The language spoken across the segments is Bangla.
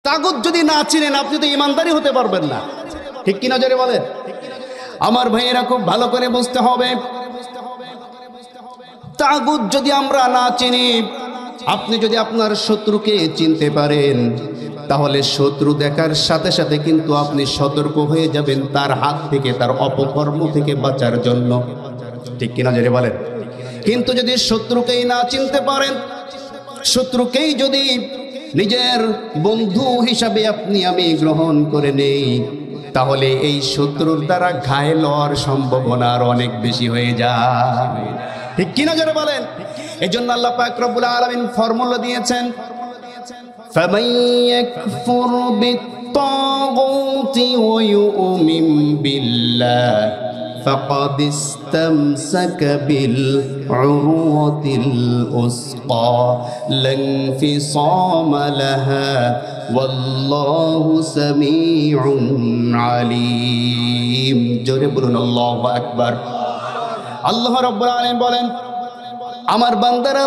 তাগুত যদি না চিনেন আপনি তো ইমানদারই হতে পারবেন না। ঠিক কি না জোরে বলেন? আমার ভাইয়েরা খুব ভালো করে বুঝতে হবে, তাগুত যদি আমরা না চিনি, আপনি যদি আপনার শত্রুকে চিনতে পারেন তাহলে শত্রু দেখার সাথে সাথে কিন্তু আপনি সতর্ক হয়ে যাবেন তার হাত থেকে, তার অপকর্ম থেকে বাঁচার জন্য। ঠিক কিনা জোরে বলেন? কিন্তু যদি শত্রুকেই না চিনতে পারেন, শত্রুকেই যদি নিজের বন্ধু হিসাবে আপনি আমি গ্রহণ করে নেই, তাহলে এই শত্রুর দ্বারা ঘায়েল হওয়ার সম্ভাবনা আরো অনেক বেশি হয়ে যায়। ঠিক কিনা জোরে বলেন? এই জন্য আল্লাহ পাক রব্বুল আলামিন ফর্মুলা দিয়েছেন, ফামান ইয়াকফুর বিত্তাগুতি ওয়া ইউমিন বিল্লাহ ফাকাদ ইসতামসাকা বিল উরওয়াতিল উসকা লা ইনফিসামা লাহা ওয়াল্লাহু সামিউন আলিম। জোরে বলুন আল্লাহু আকবার। আল্লাহ রাব্বুল আলামিন বলেন, আমার বান্দারা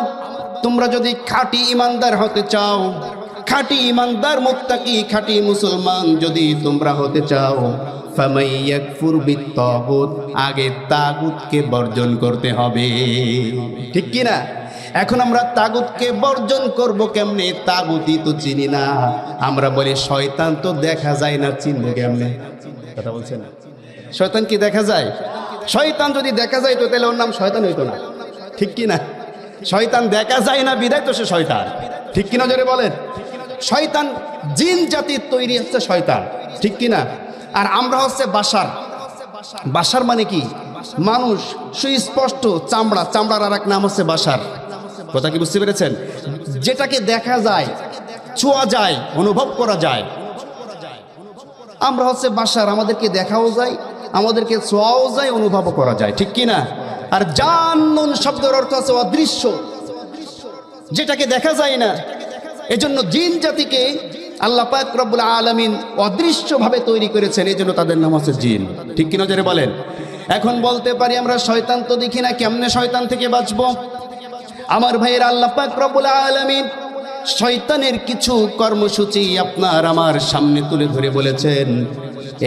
তোমরা যদি খাঁটি ইমানদার হতে চাও, খাঁটি ইমানদার মুত্তাকি খাঁটি মুসলমান যদি তোমরা হতে চাও, ফামান ইয়াকফুর বিত্তাগুত, আগে তাগুতকে বর্জন করতে হবে। ঠিক কি না? এখন আমরা তাগুতকে বর্জন করব কেমনে? তাগুতই তো চিনি না। আমরা বলি শয়তান তো দেখা যায় না, চিনবো কেমনে? কথা বলছেন না? শয়তান কি দেখা যায়? শয়তান যদি দেখা যায় তো তাহলে ওর নাম শয়তান হইতো না। ঠিক কি না? শয়তান দেখা যায় না বিদায় তো সে শয়তান। ঠিক কিনা জোরে বলেন? শয়তান জিন জাতির তৈরি হচ্ছে শয়তান। ঠিক কিনা? আর আমরা হচ্ছে বাশার। বাশার মানে কি? মানুষ, সুস্পষ্ট চামড়া, চামড়ার আর এক নাম হচ্ছে বাশার। কথা কি বুঝতে পেরেছেন? যেটাকে দেখা যায়, ছোঁয়া যায়, অনুভব করা যায়। আমরা হচ্ছে বাশার, আমাদেরকে দেখাও যায়, আমাদেরকে ছোঁয়াও যায়, অনুভবও করা যায়। ঠিক কিনা? আর জান্নুন শব্দের অর্থ আছে অদৃশ্য, যেটাকে দেখা যায় না। এজন্য জিন জাতিকে আল্লাহ পাক রব্বুল আলামিন অদৃশ্যভাবে তৈরি করেছেন, এজন্য তাদের নাম হচ্ছে জিন। ঠিক কিনা জোরে বলেন? এখন বলতে পারি আমরা শয়তান তো দেখি না, কেমনে শয়তান থেকে বাঁচবো? আমার ভাইয়ের, আল্লাহ পাক রব্বুল আলামিন শয়তানের কিছু কর্মসূচি আপনার আমার সামনে তুলে ধরে বলেছেন।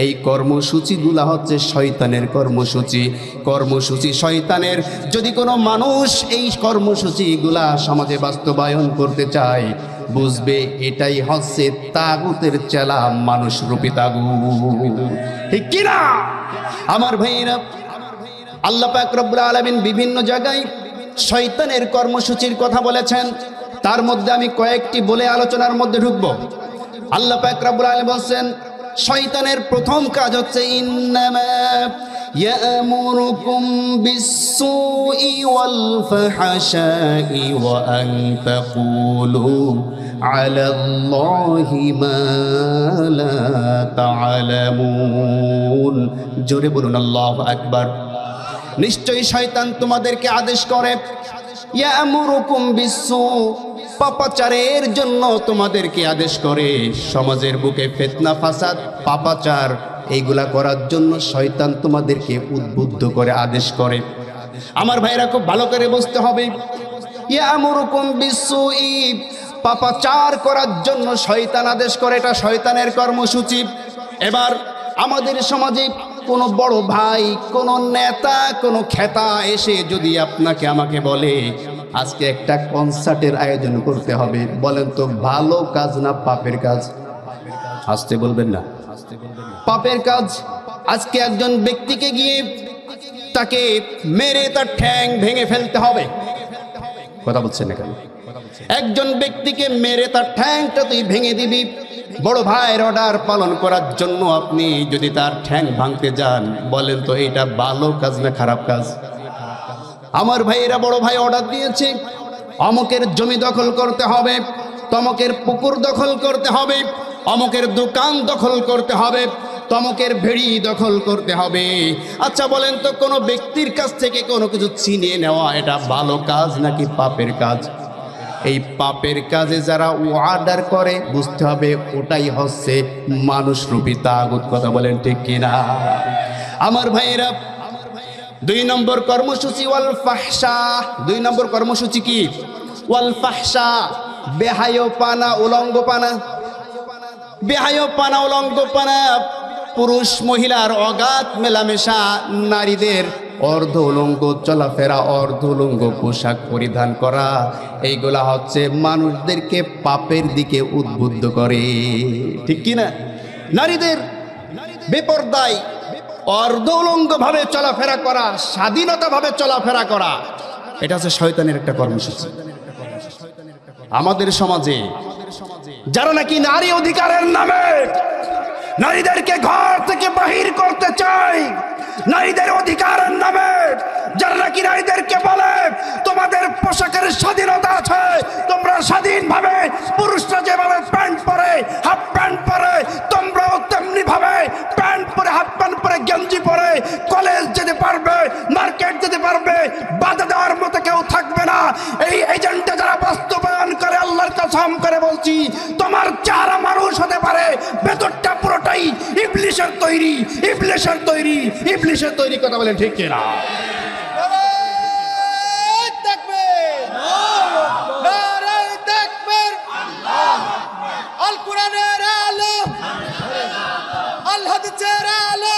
এই কর্মসূচিগুলা হচ্ছে শয়তানের কর্মসূচি। কর্মসূচি শয়তানের। যদি কোনো মানুষ এই কর্মসূচিগুলা সমাজে বাস্তবায়ন করতে চায়, বুঝবে এটাই হচ্ছে তাগুতের চেলা, মানুষ রূপী তাগুত। ঠিক কি না আমার ভাইরা? আল্লাহ পাক রব্বুল আলামিন বিভিন্ন জায়গায় শয়তানের কর্মসূচির কথা বলেছেন। তার মধ্যে আমি কয়েকটি বলে আলোচনার মধ্যে ঢুকবো। আল্লাহ পাক রব্বুল আলামিন বলেন, শয়তানের প্রথম কাজ হচ্ছে ইন্নামা ইয়ামুরুকুম বিসসুই ওয়াল ফাহশাই ওয়া আন তাকুলু আলাল্লাহি মা লা তা'লামুন। জোরে বলুন আল্লাহু আকবার। নিশ্চয়ই শয়তান তোমাদেরকে আদেশ করে, ইয়ামুরুকুম বিসসু, পাপাচারের জন্য তোমাদেরকে আদেশ করে। সমাজের বুকে ফিতনা ফাসাদ, পাপাচার এইগুলা করার জন্য শয়তান তোমাদেরকে উদ্বুদ্ধ করে, আদেশ করে। আমার ভাইরা খুব ভালো করে বুঝতে হবে, ইয়ামুরুকুম বিসসুই, পাপাচার করার জন্য শয়তান আদেশ করে, এটা শয়তানের কর্মসূচি। এবার আমাদের সমাজে কোনো বড় ভাই, কোনো নেতা, কোনো খেতা এসে যদি আপনাকে আমাকে বলে আজকে একটা কনসার্টের আয়োজন করতে হবে, বলেন তো ভালো কাজ না পাপের কাজ? আসতে বলবেন না? পাপের কাজ। আজকে একজন ব্যক্তিকে গিয়ে তাকে মেরে তার ঠ্যাং ভেঙে ফেলতে হবে। কথা বলছেন না কেন? একজন ব্যক্তিকে মেরে তার ঠ্যাংটা তুই ভেঙে দিবি। বড় ভাইয়ের অর্ডার পালন করার জন্য আপনি যদি তার ঠ্যাং ভাঙতে যান, বলেন তো এটা ভালো কাজ না খারাপ কাজ? আমার ভাইয়েরা, বড় ভাই অর্ডার দিয়েছে অমুকের জমি দখল করতে হবে, তমকের পুকুর দখল করতে হবে, অমুকের দোকান দখল করতে হবে, তমকের ভেড়ি দখল করতে হবে। আচ্ছা বলেন তো, কোনো ব্যক্তির কাছ থেকে কোনো কিছু ছিনিয়ে নেওয়া এটা ভালো কাজ নাকি পাপের কাজ? এই পাপের কাজে যারা অর্ডার করে, বুঝতে হবে ওটাই হচ্ছে মানুষ রূপী তাগুত। কথা বলেন ঠিক কিনা আমার ভাইয়েরা? 2 নম্বর কর্মসূচি ওয়াল ফাহশা। 2 নম্বর কর্মসূচি কি? ওয়াল ফাহশা, বেহায়োপানা, উলঙ্গপানা। বেহায়াপনা উলঙ্গপনা, পুরুষ মহিলার অগাধ মেলামেশা, নারীদের অর্ধ উলঙ্গ চলাফেরা, অর্ধ উলঙ্গ পোশাক পরিধান করা, এইগুলা হচ্ছে মানুষদেরকে পাপের দিকে উদ্বুদ্ধ করে, ঠিক কি না? নারীদের বেপরদায় অর্ধ উলঙ্গ ভাবে চলাফেরা করা, স্বাধীনতা ভাবে চলাফেরা করা, এটা হচ্ছে শয়তানের একটা কর্মসূচি। আমাদের সমাজে যারা নাকি নারী অধিকারের নামে নারীদেরকে ঘর থেকে বাহির করতে চায়, নারীদের অধিকারের নামে যারা নাকি নারীদেরকে বলে তোমাদের পোশাকের স্বাধীনতা আছে, তোমরা স্বাধীনভাবে পুরুষরা যেভাবে প্যান্ট পরে, হাফ প্যান্ট পরে, তোমরাও তেমনি ভাবে প্যান্ট পরে, হাফ প্যান্ট পরে, গেঞ্জি পরে কলেজ যেতে পারবে, মার্কেট যেতে পারবে, বাধা দেওয়ার মতো কেউ থাকবে না। এই এজেন্ডা যারা বাস্তবায়ন করে, আল্লাহর কসম করে বলছি, তোমার চেহারা মানুষ হতে পারে, ভেতরটা পুরোটাই ইবলিশের তৈরি, ইবলিশের তৈরি, ইবলিশের তৈরি। কথা বলেন ঠিক কিনা? আল কোরআনের আলো, আল হাদিসের আলো,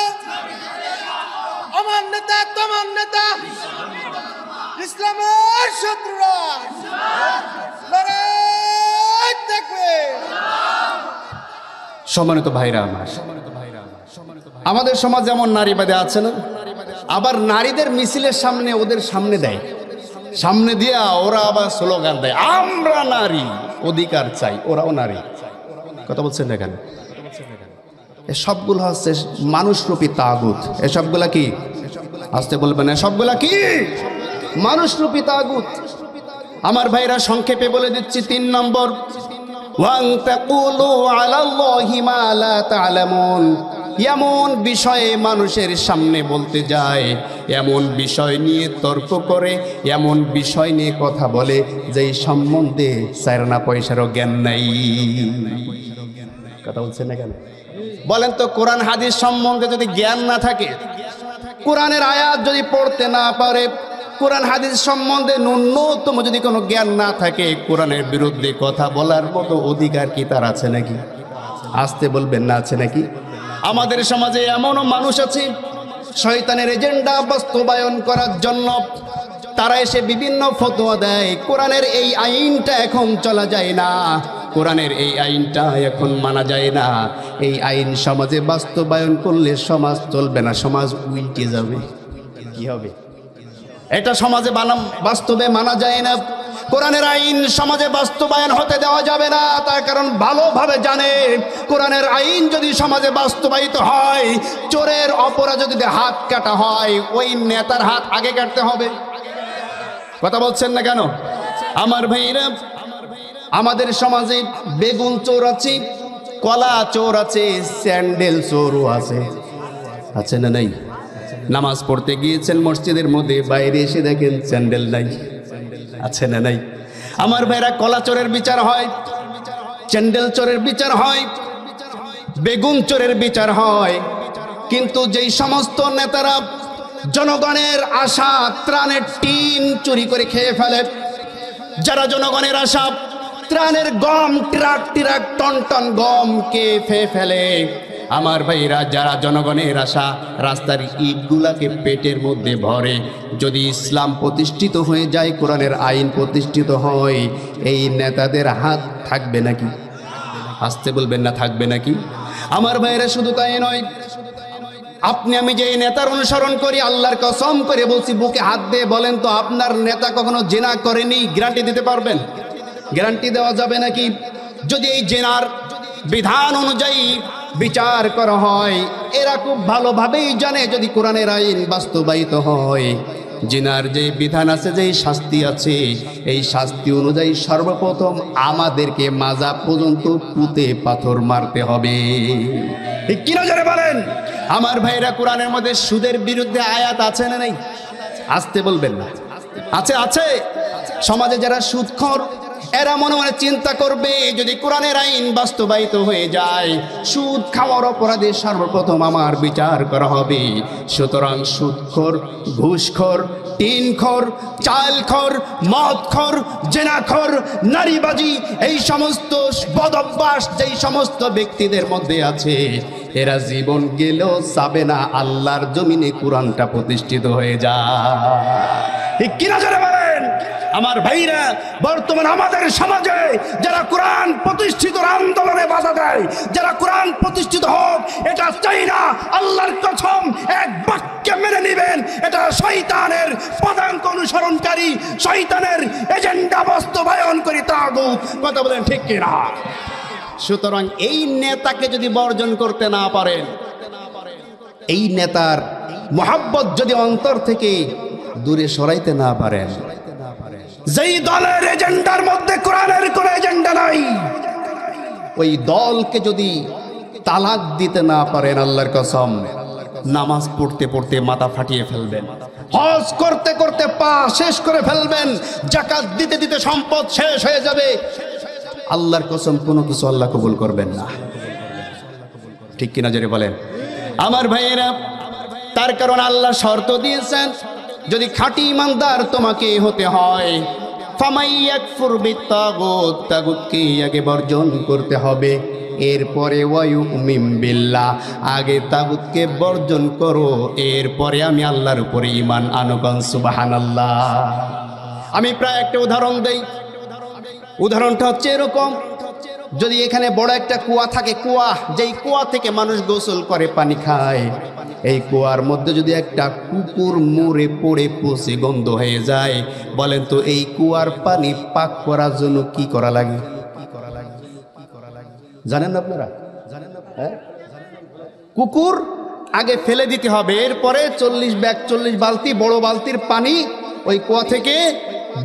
আমার নেতা তোমার নেতা, ইসলামের শত্রুরা লড়াই দেখবে। সম্মানিত ভাইরা আমার, আমাদের সমাজ যেমন নারীবাদী আছে না, আবার নারীদের মিছিলের সামনে ওদের সামনে দেয়, সামনে দিয়া ওরা আবার স্লোগান দেয়, আমরা নারী অধিকার চাই, ওরাও নারী। কথা বলছেন না কেন? এসবগুলো হচ্ছে মানুষরূপী তাগুত। এসবগুলা কি? আসতে বলবেন, এসবগুলা কি? মানুষরূপী তাগুত। আমার ভাইরা সংক্ষেপে বলে দিচ্ছি, 3 নম্বর, ওয়াং তাকুলু আলাল্লাহি মা লা তা'লামুন। এমন বিষয়ে মানুষের সামনে বলতে যায়, এমন বিষয় নিয়ে তর্ক করে, এমন বিষয় নিয়ে কথা বলে যেই সম্বন্ধে 4 আনা পয়সারও জ্ঞান নাই। কথা বলছেন না কেন? বলেন তো, কোরআন হাদিস সম্বন্ধে যদি জ্ঞান না থাকে, কোরআনের আয়াত যদি পড়তে না পারে, কোরআন হাদিস সম্বন্ধে ন্যূনতম যদি কোনো জ্ঞান না থাকে, কোরআনের বিরুদ্ধে কথা বলার মতো অধিকার কি তার আছে নাকি? আসতে বলবেন না, আছে নাকি? আমাদের সমাজে এমনও মানুষ আছে, শয়তানের এজেন্ডা বাস্তবায়ন করার জন্য তারা এসে বিভিন্ন ফতোয়া দেয়, কোরআনের এই আইনটা এখন চলা যায় না, কোরআনের এই আইনটা এখন মানা যায় না, এই আইন সমাজে বাস্তবায়ন করলে সমাজ চলবে না, সমাজ উল্টে যাবে। কি হবে? এটা সমাজে বাস্তবে মানা যায় না। কোরআনের আইন সমাজে বাস্তবায়ন হতে দেওয়া যাবে না, তার কারণ ভালোভাবে জানে কোরআনের আইন যদি সমাজে বাস্তবায়িত হয়, চোরের অপরাধ যদি হাত কাটা হয়, ওই নেতার হাত আগে কাটতে হবে। কথা বলছেন না কেন? আমার ভাইরা, আমাদের সমাজে বেগুন চোর আছে, কলা চোর আছে, স্যান্ডেল চোরও আছে। আছে না নাই? নামাজ পড়তে গিয়েছেন মসজিদের মধ্যে, বাইরে এসে দেখেন স্যান্ডেল নাই। আছে না নাই? আমার ভাইরা, কলা চোরের বিচার হয়, স্যান্ডেল চোরের বিচার হয়, বেগুন চোরের বিচার হয়, কিন্তু যেই সমস্ত নেতারা জনগণের আশা ত্রাণের টিন চুরি করে খেয়ে ফেলে, যারা জনগণের আশা ত্রাণের গম ট্রাক ট্রাক টন টন গম কে খেয়ে ফেলে, আমার ভাইরা, যারা জনগণের আশা রাস্তার ইটগুলাকে পেটের মধ্যে ভরে, যদি ইসলাম প্রতিষ্ঠিত হয়ে যায়, কোরআনের আইন প্রতিষ্ঠিত হয়, এই নেতাদের হাত থাকবে নাকি? আসতে বলবেন না, থাকবে নাকি? আমার ভাইরা, শুধু তাই নয়, আপনি আমি যে নেতার অনুসরণ করি, আল্লাহর কসম করে বলছি, বুকে হাত দিয়ে বলেন তো, আপনার নেতা কখনো জেনা করেনি? গ্যারান্টি দিতে পারবেন? গ্যারান্টি দেওয়া যাবে নাকি? যদি এই জেনার বিধান অনুযায়ী বিচার করা হয়, এরা খুব ভালোভাবেই জানে যদি কোরআনের আইন বাস্তবায়িত হয়, জিনার যে বিধান আছে, যেই শাস্তি আছে, এই শাস্তি অনুযায়ী সর্বপ্রথম আমাদেরকে মাজা পর্যন্ত পুঁতে পাথর মারতে হবে। ঠিক কিনা জোরে বলেন? আমার ভাইরা, কোরআনের মধ্যে সুদের বিরুদ্ধে আয়াত আছে না নাই? আসতে বলবেন না। আছে, আছে। সমাজে যারা সুদখোর, এরা মনে মনে চিন্তা করবে যদি কোরআনের আইন বাস্তবায়িত হয়ে যায়, সুদ খাওয়ার অপরাধে সর্বপ্রথম আমার বিচার করা হবে। সুতরাং সুদখোর, ঘুষখোর, টিনখোর, চালখোর, মদখোর, জেনাখোর, নারীবাজি, এই সমস্ত বদভ্যাস যেই সমস্ত ব্যক্তিদের মধ্যে আছে, এরা জীবন গেলেও চাবে না আল্লাহর জমিনে কোরআনটা প্রতিষ্ঠিত হয়ে যায়। ঠিক কিনা যারা বলেন আমার ভাইরা? বর্তমান আমাদের সমাজে যারা কোরআন প্রতিষ্ঠিত আন্দোলনে বাধা দেয়, যারা কোরআন প্রতিষ্ঠিত হোক এটা চাই না, আল্লাহর কসম এক বাক্যে মেনে নেবেন এটা শয়তানের পদাঙ্ক অনুসরণকারী, শয়তানের এজেন্ডা বাস্তবায়ন করি তাগুত। কথা বলেন ঠিক কিনা? সুতরাং এই নেতাকে যদি বর্জন করতে না পারেন, এই নেতার মহব্বত যদি অন্তর থেকে দূরে সরাইতে না পারেন, যেই দলের এজেন্ডার মধ্যে কোরআনের কোনো এজেন্ডা নাই, ওই দলকে যদি তালাক দিতে না পারেন, আল্লাহর কসম নামাজ পড়তে পড়তে মাথা ফাটিয়ে ফেলবেন, হজ করতে করতে পা শেষ করে ফেলবেন, যাকাত দিতে দিতে সম্পদ শেষ হয়ে যাবে। আল্লাহর কসম কোনো কিছু আল্লাহ কবুল করবেন না। ঠিক কিনা জোরে বলেন আমার ভাইয়েরা? তার কারণ আল্লাহ শর্ত দিয়েছেন, যদি খাঁটি ইমানদার তোমাকে হতে হয়, ফামাইয়াকফুর বিত্তাগুত, তাগুতকে আগে বর্জন করতে হবে, এরপরে ওয়ায়ুমিন বিল্লাহ, আগে তাগুতকে বর্জন করো, এরপরে আমি আল্লাহর উপরে ঈমান আনুগণ। সুবহানাল্লাহ। আমি প্রায় একটা উদাহরণ দেই। উদাহরণটা হচ্ছে এরকম, যদি এখানে বড় একটা কুয়া থাকে, কুয়া, যেই কুয়া থেকে মানুষ গোসল করে পানি খায়, এই কুয়ার মধ্যে যদি একটা কুকুর মরে পড়ে পচে গন্ধ হয়ে যায়, বলেন তো এই কুয়ার পানি পাক করার জন্য কি করা লাগে? জানেন না আপনারা? হ্যাঁ, কুকুর আগে ফেলে দিতে হবে, এরপরে 40 বালতি বড় বালতির পানি ওই কুয়া থেকে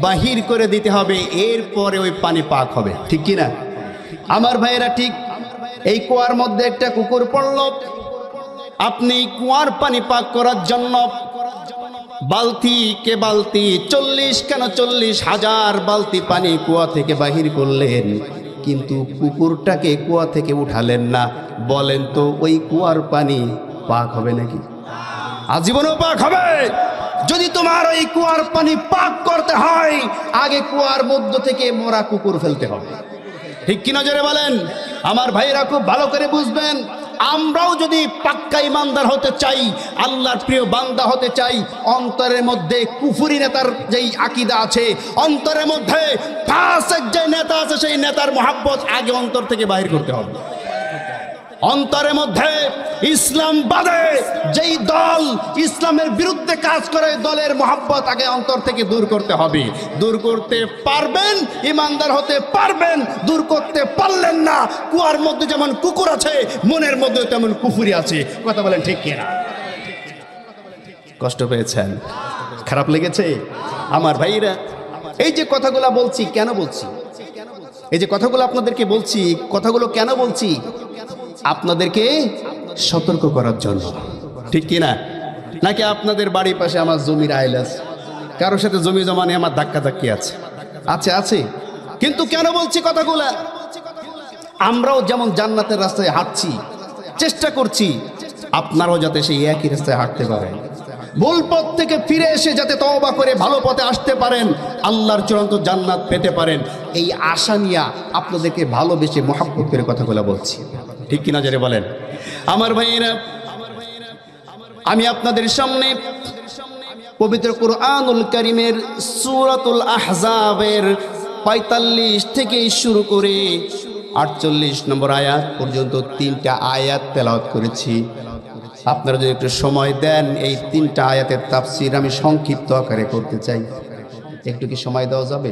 বাহির করে দিতে হবে, এরপরে ওই পানি পাক হবে। ঠিক কিনা আমার ভাইয়েরা? ঠিক এই কুয়ার মধ্যে একটা কুকুর পড়ল, আপনি কুয়ার পানি পাক করার জন্য বালতি কে বালতি, 40,000 বালতি পানি কুয়া থেকে বাহির করলেন, কিন্তু কুকুরটাকে কুয়া থেকে উঠালেন না। বলেন তো ওই কুয়ার পানি পাক হবে নাকি? আজীবনও পাক হবে? যদি তোমার ওই কুয়ার পানি পাক করতে হয়, আগে কুয়ার মধ্য থেকে মরা কুকুর ফেলতে হবে। ঠিক কি নজরে বলেন আমার ভাইরা? খুব ভালো করে বুঝবেন, আমরাও যদি পাক্কা ইমানদার হতে চাই, আল্লাহর প্রিয় বান্দা হতে চাই, অন্তরের মধ্যে কুফরি নেতার যেই আকীদা আছে, অন্তরের মধ্যে ফাসিক যে নেতা আছে, সেই নেতার মহব্বত আগে অন্তর থেকে বাহির করতে হবে। অন্তরের মধ্যে ইসলাম বাদে যেই দল ইসলামের বিরুদ্ধে কাজ করে, দলের মহব্বত আগে অন্তর থেকে দূর করতে হবে। দূর করতে পারবেন, ইমানদার হতে পারবেন। দূর করতে পারলেন না, কুয়ার মধ্যে যেমন কুকুর আছে, মনের মধ্যে তেমন কুফুরি আছে। কথা বলেন ঠিক কিনা? কষ্ট পেয়েছেন? খারাপ লেগেছে আমার ভাইরা? এই যে কথাগুলো বলছি, কেন বলছি? এই যে কথাগুলো আপনাদেরকে বলছি, কথাগুলো কেন বলছি? আপনাদেরকে সতর্ক করার জন্য। ঠিক কিনা? নাকি আপনাদের বাড়ির পাশে আমার জমির আইল আছে, কারোর সাথে জমি জমা নিয়ে আমার ধাক্কা ধাক্কি আছে? আছে। কিন্তু কেন বলছি কথাগুলা? আমরাও যেমন জান্নাতের রাস্তায় হাঁটছি, চেষ্টা করছি আপনারাও যাতে সেই একই রাস্তায় হাঁটতে পারেন, ভুল পথ থেকে ফিরে এসে যাতে তওবা করে ভালো পথে আসতে পারেন, আল্লাহর চূড়ান্ত জান্নাত পেতে পারেন, এই আশা নিয়ে আপনাদেরকে ভালোবেসে মহব্বত করে কথাগুলো বলছি। ঠিক কিনা যারা বলেন আমার ভাইয়েরা? আমি আপনাদের সামনে পবিত্র কুরআনুল কারীমের সূরাতুল আহজাবের 45 থেকে শুরু করে 48 নম্বর আয়াত পর্যন্ত 3টা আয়াত তেলাওয়াত করেছি। আপনারা যদি একটু সময় দেন, এই 3টা আয়াতের তাফসীর আমি সংক্ষিপ্ত আকারে করতে চাই। একটু কি সময় দেওয়া যাবে?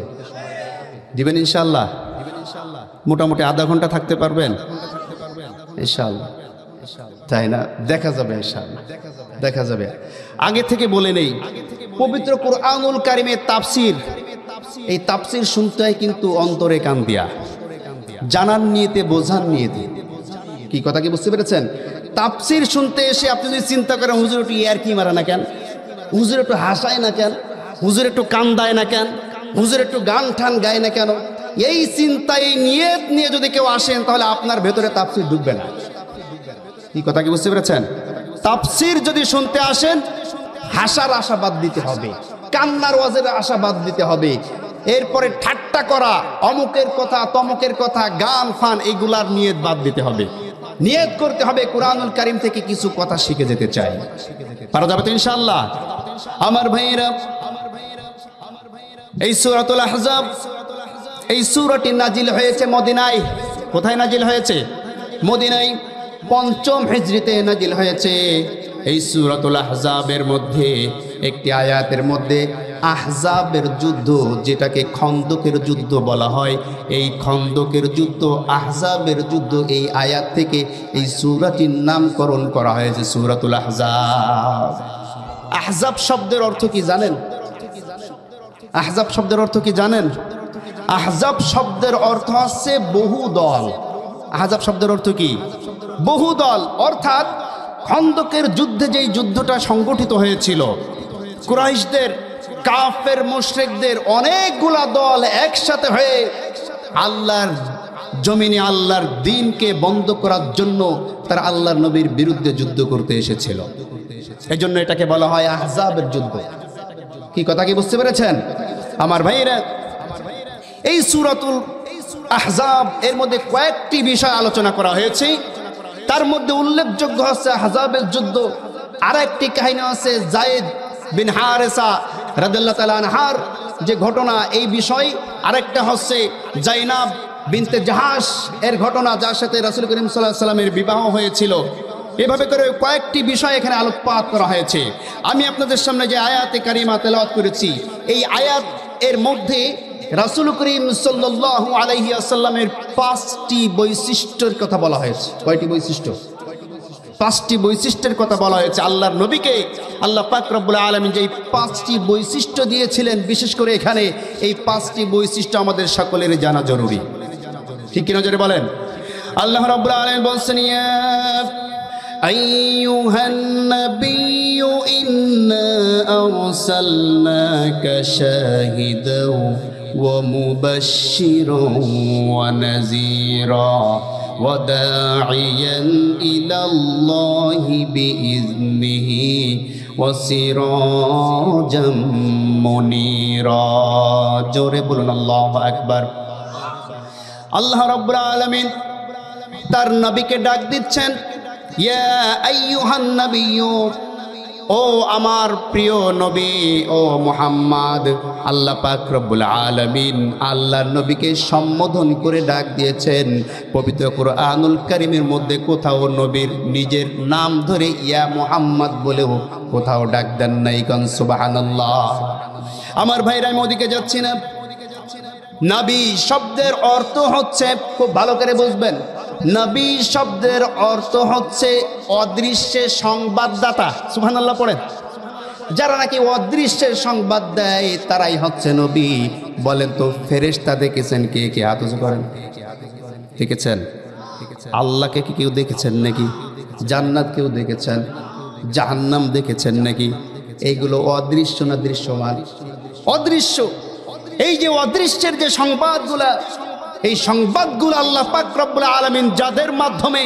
দিবেন ইনশাআল্লাহ? মোটামুটি আধা ঘন্টা থাকতে পারবেন ইনশাআল্লাহ? তাই না? দেখা যাবে ইনশাআল্লাহ, দেখা যাবে। আগে থেকে বলে নেই, পবিত্র কুরআনুল কারীমের তাফসীর, এই তাফসীর শুনতে হয় কিন্তু অন্তরে কান দিয়া, জানার নিয়তে, বোঝার নিয়তে। কি কথা কি বুঝতে পেরেছেন? তাফসীর শুনতে এসে আপনি যদি চিন্তা করেন, হুজুর একটু ইয়ারকি মারে না কেন, হুজুর একটু হাসায় না কেন, হুজুর একটু কান্দায় না কেন, হুজুর একটু গান ঠান গায় না কেন, এই চিন্তা এই নিয়ত নিয়ে যদি কেউ আসেন তাহলে আপনার ভেতরে তাফসীর ঢুকবে না। কি কথা কি বুঝতে পেরেছেন? তাফসীর যদি শুনতে আসেন হাসার আশা বাদ দিতে হবে, কান্নার ওয়াজের আশা বাদ দিতে হবে, এরপরে ঠাট্টা করা, অমুকের কথা তমুকের কথা, গান ফান এগুলার নিয়ত বাদ দিতে হবে। নিয়ত করতে হবে কুরআনুল কারীম থেকে কিছু কথা শিখে যেতে চাই। পারা যাবে তো ইনশাআল্লাহ? আমার ভাইয়েরা, এই সূরাতুল আহজাব, এই সূরাটি নাজিল হয়েছে মদিনায়। কোথায় নাজিল হয়েছে? মদিনায়, ৫ম হিজরিতে নাজিল হয়েছে। এই সূরাতুল আহজাবের মধ্যে একটি আয়াতের মধ্যে আহজাবের যুদ্ধ, যেটাকে খন্দকের যুদ্ধ বলা হয়, এই খন্দকের যুদ্ধ, আহজাবের যুদ্ধ, এই আয়াত থেকে এই সূরাটির নামকরণ করা হয়েছে সূরাতুল আহজাব। আহজাব শব্দের অর্থ কি জানেন? আহজাব শব্দের অর্থ কি জানেন? আহজাব শব্দের অর্থ হচ্ছে বহু দল। আহজাব শব্দের অর্থ কি? বহু দল। অর্থাৎ খন্দকের যুদ্ধে যেই যুদ্ধটা সংগঠিত হয়েছিল, কুরাইশদের, কাফের মুশরিকদের অনেকগুলা দল একসাথে হয়ে আল্লাহর জমিনে আল্লাহর দ্বীনকে বন্ধ করার জন্য তারা আল্লাহর নবীর বিরুদ্ধে যুদ্ধ করতে এসেছিল। এই জন্য এটাকে বলা হয় আহজাবের যুদ্ধ। কি কথা কি বুঝতে পেরেছেন আমার ভাইরা? এই সূরাতুল আহজাব এর মধ্যে কয়েকটি বিষয় আলোচনা করা হয়েছে। তার মধ্যে উল্লেখযোগ্য হচ্ছে আহজাবের যুদ্ধ। আর একটি কাহিনী আছে যায়েদ বিন হারেসা রাদিয়াল্লাহু তাআলা আনহার যে ঘটনা, এই বিষয়। আরেকটা হচ্ছে জাইনাব বিনতে জাহাশ এর ঘটনা, যার সাথে রাসূল করিম সাল্লাল্লাহু আলাইহি ওয়াসাল্লামের বিবাহ হয়েছিল। এভাবে করে কয়েকটি বিষয় এখানে আলোকপাত করা হয়েছে। আমি আপনাদের সামনে যে আয়াতে কারিমা তেলাওয়াত করেছি, এই আয়াত এর মধ্যে রাসূল করিম সাল্লাল্লাহু আলাইহি ওয়াসাল্লামের 5টি বৈশিষ্ট্যের কথা বলা হয়েছে। কয়টি বৈশিষ্ট্য? 5টি বৈশিষ্ট্যের কথা বলা হয়েছে। আল্লাহর নবীকে আল্লাহ পাক রব্বুল আলামিন যে 5টি বৈশিষ্ট্য দিয়েছিলেন, বিশেষ করে এখানে এই 5টি বৈশিষ্ট্য আমাদের সকলের জানা জরুরি। ঠিক কি নজরে বলেন? আল্লাহ রব্বুল আলামিন বলছেন, ইয়া আইয়ুহান নাবিয়্যু ইন্না আরসালনাকা শাহিদাও ওয়া মুবাশশিরাও ওয়া নাযীরা ওয়াদাঈয়ান ইলাল্লাহি বিইযনিহি ওয়াসিরাজাম মুনীরা। জোরে বলুন আল্লাহু আকবার। আল্লাহ রাব্বুল আলামিন তার নবীকে ডাক দিচ্ছেন, ইয়া আইয়ুহান নাবিয়্যু, ও আমার প্রিয় নবী, ও মুহাম্মদ। আল্লাহ পাক রব্বুল আলামিন আল্লাহর নবীকে সম্বোধন করে ডাক দিয়েছেন। পবিত্র কুরআনুল কারীমের মধ্যে কোথাও নবীর নিজের নাম ধরে ইয়া মুহাম্মদ বলেও কোথাও ডাক দেন নাই। কান সুবহানাল্লাহ। আমার ভাইরা, আমি ওদিকে যাচ্ছি না। নবী শব্দের অর্থ হচ্ছে, খুব ভালো করে বুঝবেন, নবী শব্দের অর্থ হচ্ছে অদৃশ্যের সংবাদদাতা। সুবহানাল্লাহ পড়েন। যারা নাকি অদৃশ্যের সংবাদ দেয় তারাই হচ্ছে নবী। বলেন তো, ফেরেশতা দেখেছেন? কে কে হাত উঁচু করেন। দেখেছেন? আল্লাহকে কি কেউ দেখেছেন নাকি? জান্নাত কেউ দেখেছেন? জাহান্নাম দেখেছেন নাকি? এইগুলো অদৃশ্য না দৃশ্যমান? অদৃশ্য। এই যে অদৃশ্যের যে সংবাদগুলা, এই সংবাদগুলো আল্লাহ পাক রব্বুল আলামিন যাদের মাধ্যমে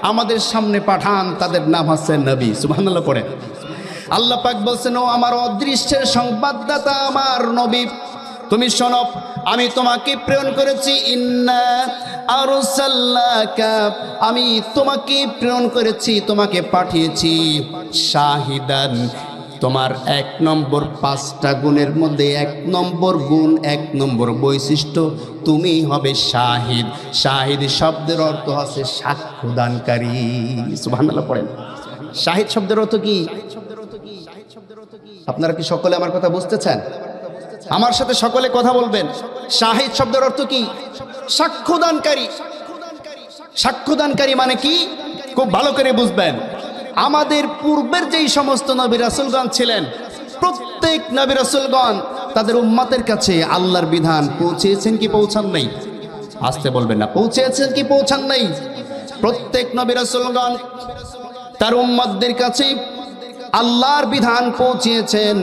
আমাদের সামনে পাঠান তাদের নাম হচ্ছে নবী। সুবহানাল্লাহ পড়ে। আল্লাহ পাক বলছেন, ও আমার অদৃশ্যের সংবাদদাতা আমার নবী, তুমি শোনো, আমি তোমাকে প্রেরণ করেছি। ইন্না আরসালনাকা, আমি তোমাকে প্রেরণ করেছি, তোমাকে পাঠিয়েছি। শাহিদান, তোমার 1 নম্বর 5টা গুণের মধ্যে 1 নম্বর গুণ, 1 নম্বর বৈশিষ্ট্য, তুমি হবে শাহিদ। শাহিদ শব্দের অর্থ হচ্ছে সাক্ষ্যদানকারী। সুবহানাল্লাহ পড়েন। শাহিদ শব্দের অর্থ কি? আপনারা কি সকলে আমার কথা বুঝতেছেন? আমার সাথে সকলে কথা বলবেন। শাহিদ শব্দের অর্থ কি? সাক্ষ্যদানকারী। সাক্ষ্যদানকারী মানে কি? খুব ভালো করে বুঝবেন। আমাদের পূর্বের যেই সমস্ত নবী রাসূলগণ ছিলেন, প্রত্যেক নবী রাসূলগণ তাদের উম্মতের কাছে আল্লাহর বিধান পৌঁছেছেন কি পৌঁছান নাই? আসতে বলবেন না। পৌঁছেছেন কি পৌঁছান নাই? প্রত্যেক নবী রাসূলগণ তার উম্মতদের কাছে আল্লাহর বিধান পৌঁছেছেন।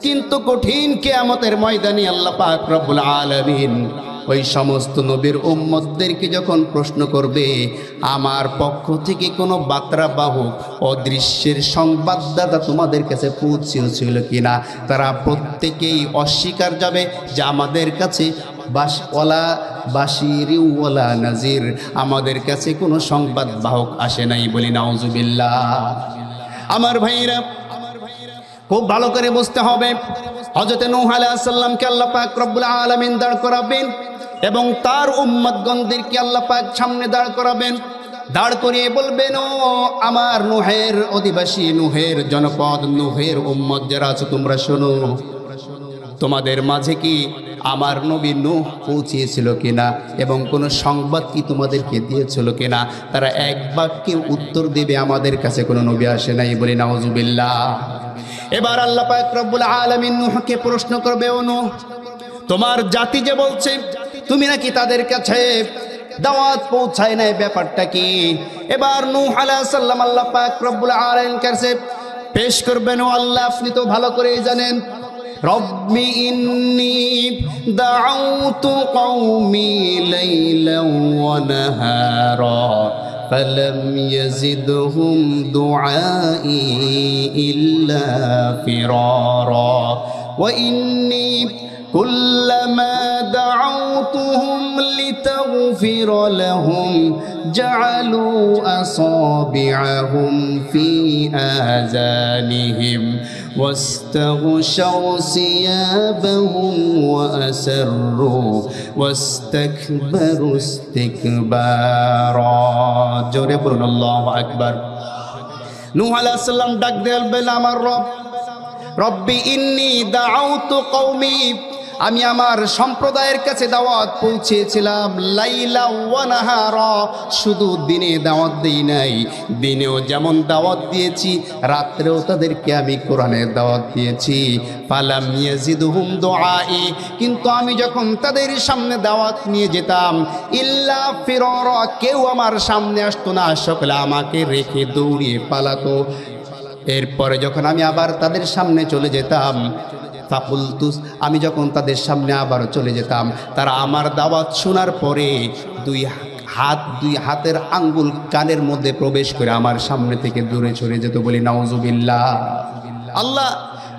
কিন্তু কঠিন কিয়ামতের ময়দানে আল্লাহ পাক রব্বুল আলামিন ওই সমস্ত নবীর উম্মতদেরকে যখন প্রশ্ন করবে, আমার পক্ষ থেকে কোনো বার্তাবাহক অদৃশ্যের সংবাদদাতা তোমাদের কাছে পৌঁছেছিল কিনা, তারা প্রত্যেকেই অস্বীকার যাবে যে আমাদের কাছে বাশির ওয়ালা নাজির, আমাদের কাছে কোনো সংবাদ বাহক আসে নাই। বলি নাউজুবিল্লাহ। আমার ভাইরা, খুব ভালো করে বুঝতে হবে, হযরত নূহ আলাইহিস সালামকে আল্লাহ পাক রব্বুল আলামিন দাঁড় করাবেন এবং তার উম্মতগণদেরকে আল্লাহ পাক সামনে দাঁড় করাবেন। দাঁড় করিয়ে বলবেন, ও আমার নূহের অধিবাসী, নূহের জনপদ, নূহের উম্মত যারা আছো, তোমরা শোনো, তোমাদের মাঝে কি আমার নবী নূহ পৌঁছিয়েছিল কিনা এবং কোনো সংবাদ কি তোমাদেরকে দিয়েছিল কিনা? তারা এক বাক্যে উত্তর দেবে, আমাদের কাছে কোনো নবী আসে নাই। বলি নাউজুবিল্লাহ। এবার আল্লাহ পাক রব্বুল আলামিন নূহকে প্রশ্ন করবে, ও নূহ, তোমার জাতি যে বলছে তুমি নাকি তাদের কাছে দাওয়াত পৌঁছায় নাই, ব্যাপারটা কি? এবার নূহ আলাইহিস সালাম আল্লাহ পাক রব্বুল আলামিনের কাছে পেশ করবেন, ও আল্লাহ, আপনি তো ভালো করেই জানেন, রব্বি ইন্নী দাউতু কওমি লাইলান ওয়া নাহারা ফালাম ইয়াজিদহুম দুআই ইল্লা ফিরারা ওয়া ইন্নী কুল্লামা দাউতুহুম লিতাগফির লাহুম জাআলু আসাবি'আহুম ফি আযানিহিম واستغشوا ثيابهم وأسروا واستكبروا استكبارا জোরে বলুন আল্লাহু আকবার। নূহ আলাইহিস সালাম ডাক দেবেন, আমার রব, রব্বি ইন্নী দাউতু কওমি, আমি আমার সম্প্রদায়ের কাছে দাওয়াত পৌঁছেছিলাম, লাইলা ওয়া নাহারা, শুধু দিনে দাওয়াত দেই নাই, দিনেও যেমন দাওয়াত দিয়েছি, রাত্রেও তাদেরকে আমি কোরআনের দাওয়াত দিয়েছি। ফালাম ইয়াজিদহুম দুআই, কিন্তু আমি যখন তাদের সামনে দাওয়াত নিয়ে যেতাম, ইল্লা ফিরারা, কেউ আমার সামনে আসতো না, সকলে আমাকে রেখে দৌড়িয়ে পালাতো। এরপরে যখন আমি আবার তাদের সামনে চলে যেতাম, ফাকুলতুস, আমি যখন তাদের সামনে আবার চলে যেতাম, তারা আমার দাওয়াত শোনার পরে দুই হাতের আঙ্গুল কানের মধ্যে প্রবেশ করে আমার সামনে থেকে দূরে সরে যেত। বলি নাউজুবিল্লাহ। আল্লাহ,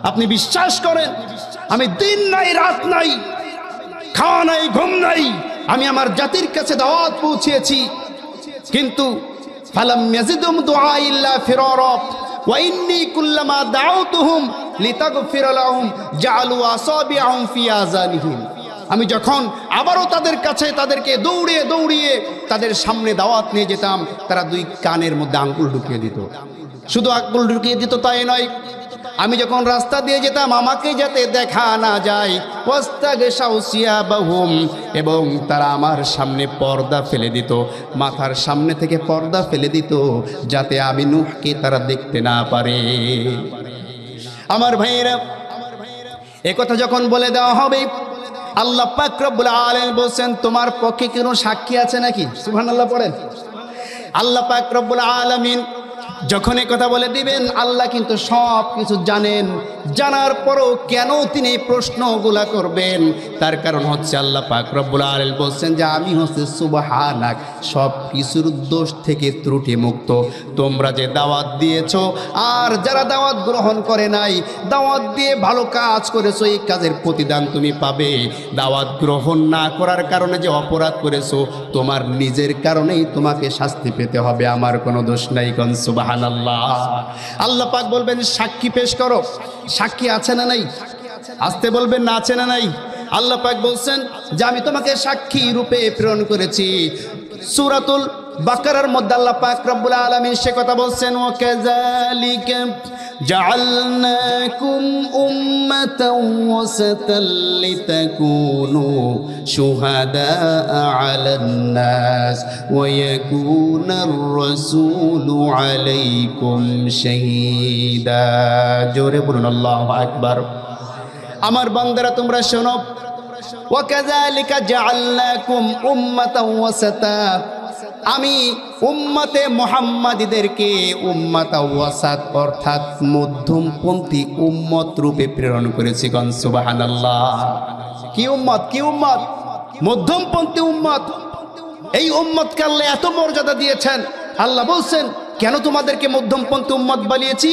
আপনি বিশ্বাস করেন, আমি দিন নাই রাত নাই, খাওয়া নাই ঘুম নাই, আমি আমার জাতির কাছে দাওয়াত পৌঁছেছি, কিন্তু ফালাম ইয়াজিদুম দুআই ইল্লা ফিরারা ওয়া ইন্নী কুল্লামা দাউতুহুম লিতাগফির লাহুম জাআলু আসাবি'আহুম ফি আযানিহিম, আমি যখন আবারও তাদের কাছে তাদেরকে দৌড়িয়ে দৌড়িয়ে তাদের সামনে দাওয়াত নিয়ে যেতাম, তারা দুই কানের মধ্যে আঙ্গুল ঢুকিয়ে দিত। শুধু আঙ্গুল ঢুকিয়ে দিত তাই নয়, আমি যখন রাস্তা দিয়ে যেতাম আমাকে যাতে দেখা না যায়, ওয়াস্তাগশাউ সিয়াবাহুম, এবং তারা আমার সামনে পর্দা ফেলে দিত, মাথার সামনে থেকে পর্দা ফেলে দিত, যাতে আমি নূহকে তারা দেখতে না পারে। আমার ভাইয়েরা, এ কথা যখন বলে দেওয়া হবে, আল্লাহ পাক রব্বুল আলামিন বলেন, তোমার পক্ষে কোনো সাক্ষী আছে নাকি? সুবহানাল্লাহ পড়েন। আল্লাহ পাক রব্বুল আলামিন যখন এই কথা বলে দিবেন, আল্লাহ কিন্তু সব কিছু জানেন, জানার পরও কেন তিনি এই প্রশ্নগুলা করবেন? তার কারণ হচ্ছে আল্লাহ পাক রব্বুল আলামিন বলছেন যে আমি হচ্ছে সুবহানাক, সব কিছুর দোষ থেকে ত্রুটি মুক্ত। তোমরা যে দাওয়াত দিয়েছো আর যারা দাওয়াত গ্রহণ করে নাই, দাওয়াত দিয়ে ভালো কাজ করেছো, এই কাজের প্রতিদান তুমি পাবে। দাওয়াত গ্রহণ না করার কারণে যে অপরাধ করেছো, তোমার নিজের কারণেই তোমাকে শাস্তি পেতে হবে, আমার কোনো দোষ নাই। কোন সুবহানাল্লাহ। আল্লাহ পাক বলবেন, সাক্ষী পেশ করো। সাক্ষী আছে না নাই? আসতে বলবেন না, আছে না নাই? আল্লাহ পাক বলছেন যে আমি তোমাকে সাক্ষী রূপে প্রেরণ করেছি। সূরাতুল বাকারার মধ্যে আল্লাহ পাক রব্বুল আলামিন সে কথা বলছেন, ওয়া কাযালিকা জাআলনাকুম উম্মাতাও ওয়াসাতাল লিতাকুনু শুহাদাআ আলান নাস ওয়া ইয়াকুনার রাসূলু আলাইকুম শাহীদা। জোরে বলুন আল্লাহু আকবার। আমার বান্দারা তোমরা শোনো, ওয়া কাযালিকা জাআলনাকুম উম্মাতাও ওয়াসাতা, আমি উম্মতে মুহাম্মাদীদেরকে উম্মাতা ওয়াসাত অর্থাৎ মধ্যমপন্থী উম্মত রূপে প্রেরণ করেছি। গণ সুবহানাল্লাহ। কি উম্মত? কি উম্মত? মধ্যমপন্থী উম্মত, এই উম্মতকে আল্লাহ এত মর্যাদা দিয়েছেন। আল্লাহ বলছেন কেন তোমাদেরকে মধ্যমপন্থী উম্মত বানিয়েছি?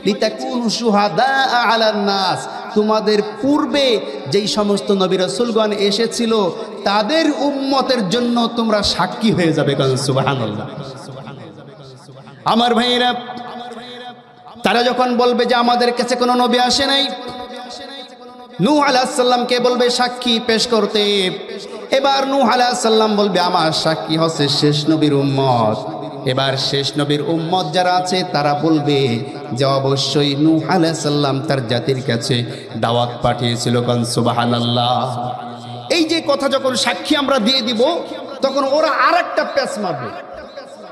লিতাকুনু শুহাদা আলান নাস, তোমাদের পূর্বে যেই সমস্ত নবী রাসূলগণ এসেছিল তাদের উম্মতের জন্য তোমরা সাক্ষী হয়ে যাবে। সুবহানাল্লাহ। আমার ভাইয়েরা, তারা যখন বলবে যে আমাদের কাছে কোনো নবী আসে নাই, নূহ আলাইহিস সালামকে বলবে সাক্ষী পেশ করতে। এবার নূহ আলাইহিস সালাম বলবে আমার সাক্ষী হচ্ছে শেষ নবীর উম্মত। এবার শেষ নবীর উম্মত যারা আছে তারা বলবে যে অবশ্যই নূহ আলাইহিস সালাম তার জাতির কাছে দাওয়াত পাঠিয়েছিল। সুবহানাল্লাহ। এই যে কথা যখন সাক্ষী আমরা দিয়ে দিব, তখন ওরা আরেকটা প্যাচ মারবে।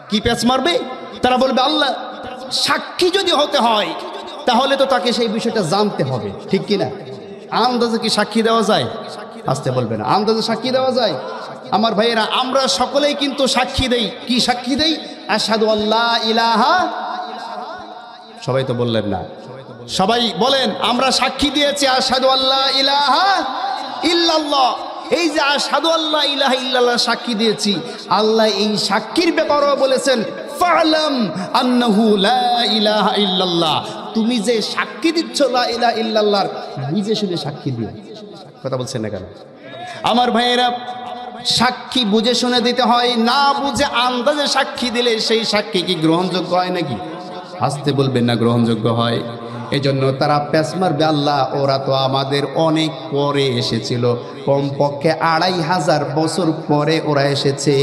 কি প্যাচ মারবে? তারা বলবে আল্লাহ সাক্ষী যদি হতে হয় তাহলে তো তাকে সেই বিষয়টা জানতে হবে, ঠিক কিনা? আন্দাজে কি সাক্ষী দেওয়া যায়? আসতে বলবে না, আন্দাজে সাক্ষী দেওয়া যায়? আমার ভাইয়েরা, আমরা সকলেই কিন্তু সাক্ষী দেই। কি সাক্ষী দেই? আশহাদু আল্লা ইলাহা, সবাই তো বললেন না, সবাই বলেন আমরা সাক্ষী দিয়েছি আশহাদু আল্লা ইলাহা ইল্লাল্লাহ। এই যে আশহাদু আল্লা ইলাহা ইল্লাল্লাহ সাক্ষী দিয়েছি, আল্লাহ এই সাক্ষীর ব্যাপারেও বলেছেন ফা'লাম আন্নাহু লা ইলাহা ইল্লাল্লাহ, তুমি যে সাক্ষী দিচ্ছ লা ইলাহা ইল্লাল্লাহর, বুঝে শুনে সাক্ষী দিও। কথা বলছেন না কেন? আমার ভাইয়েরা, সাক্ষী বুঝে শুনে দিতে হয়, না বুঝে আন্দাজে সাক্ষী দিলে সেই সাক্ষী কি গ্রহণযোগ্য হয় নাকি? আসতে বলবেন না, গ্রহণযোগ্য হয়। এজন্য তারা প্যাঁচ মারবে আল্লাহ ওরা তো আমাদের অনেক পরে এসেছিল, কমপক্ষে 2500 বছর পরে ওরা এসেছে,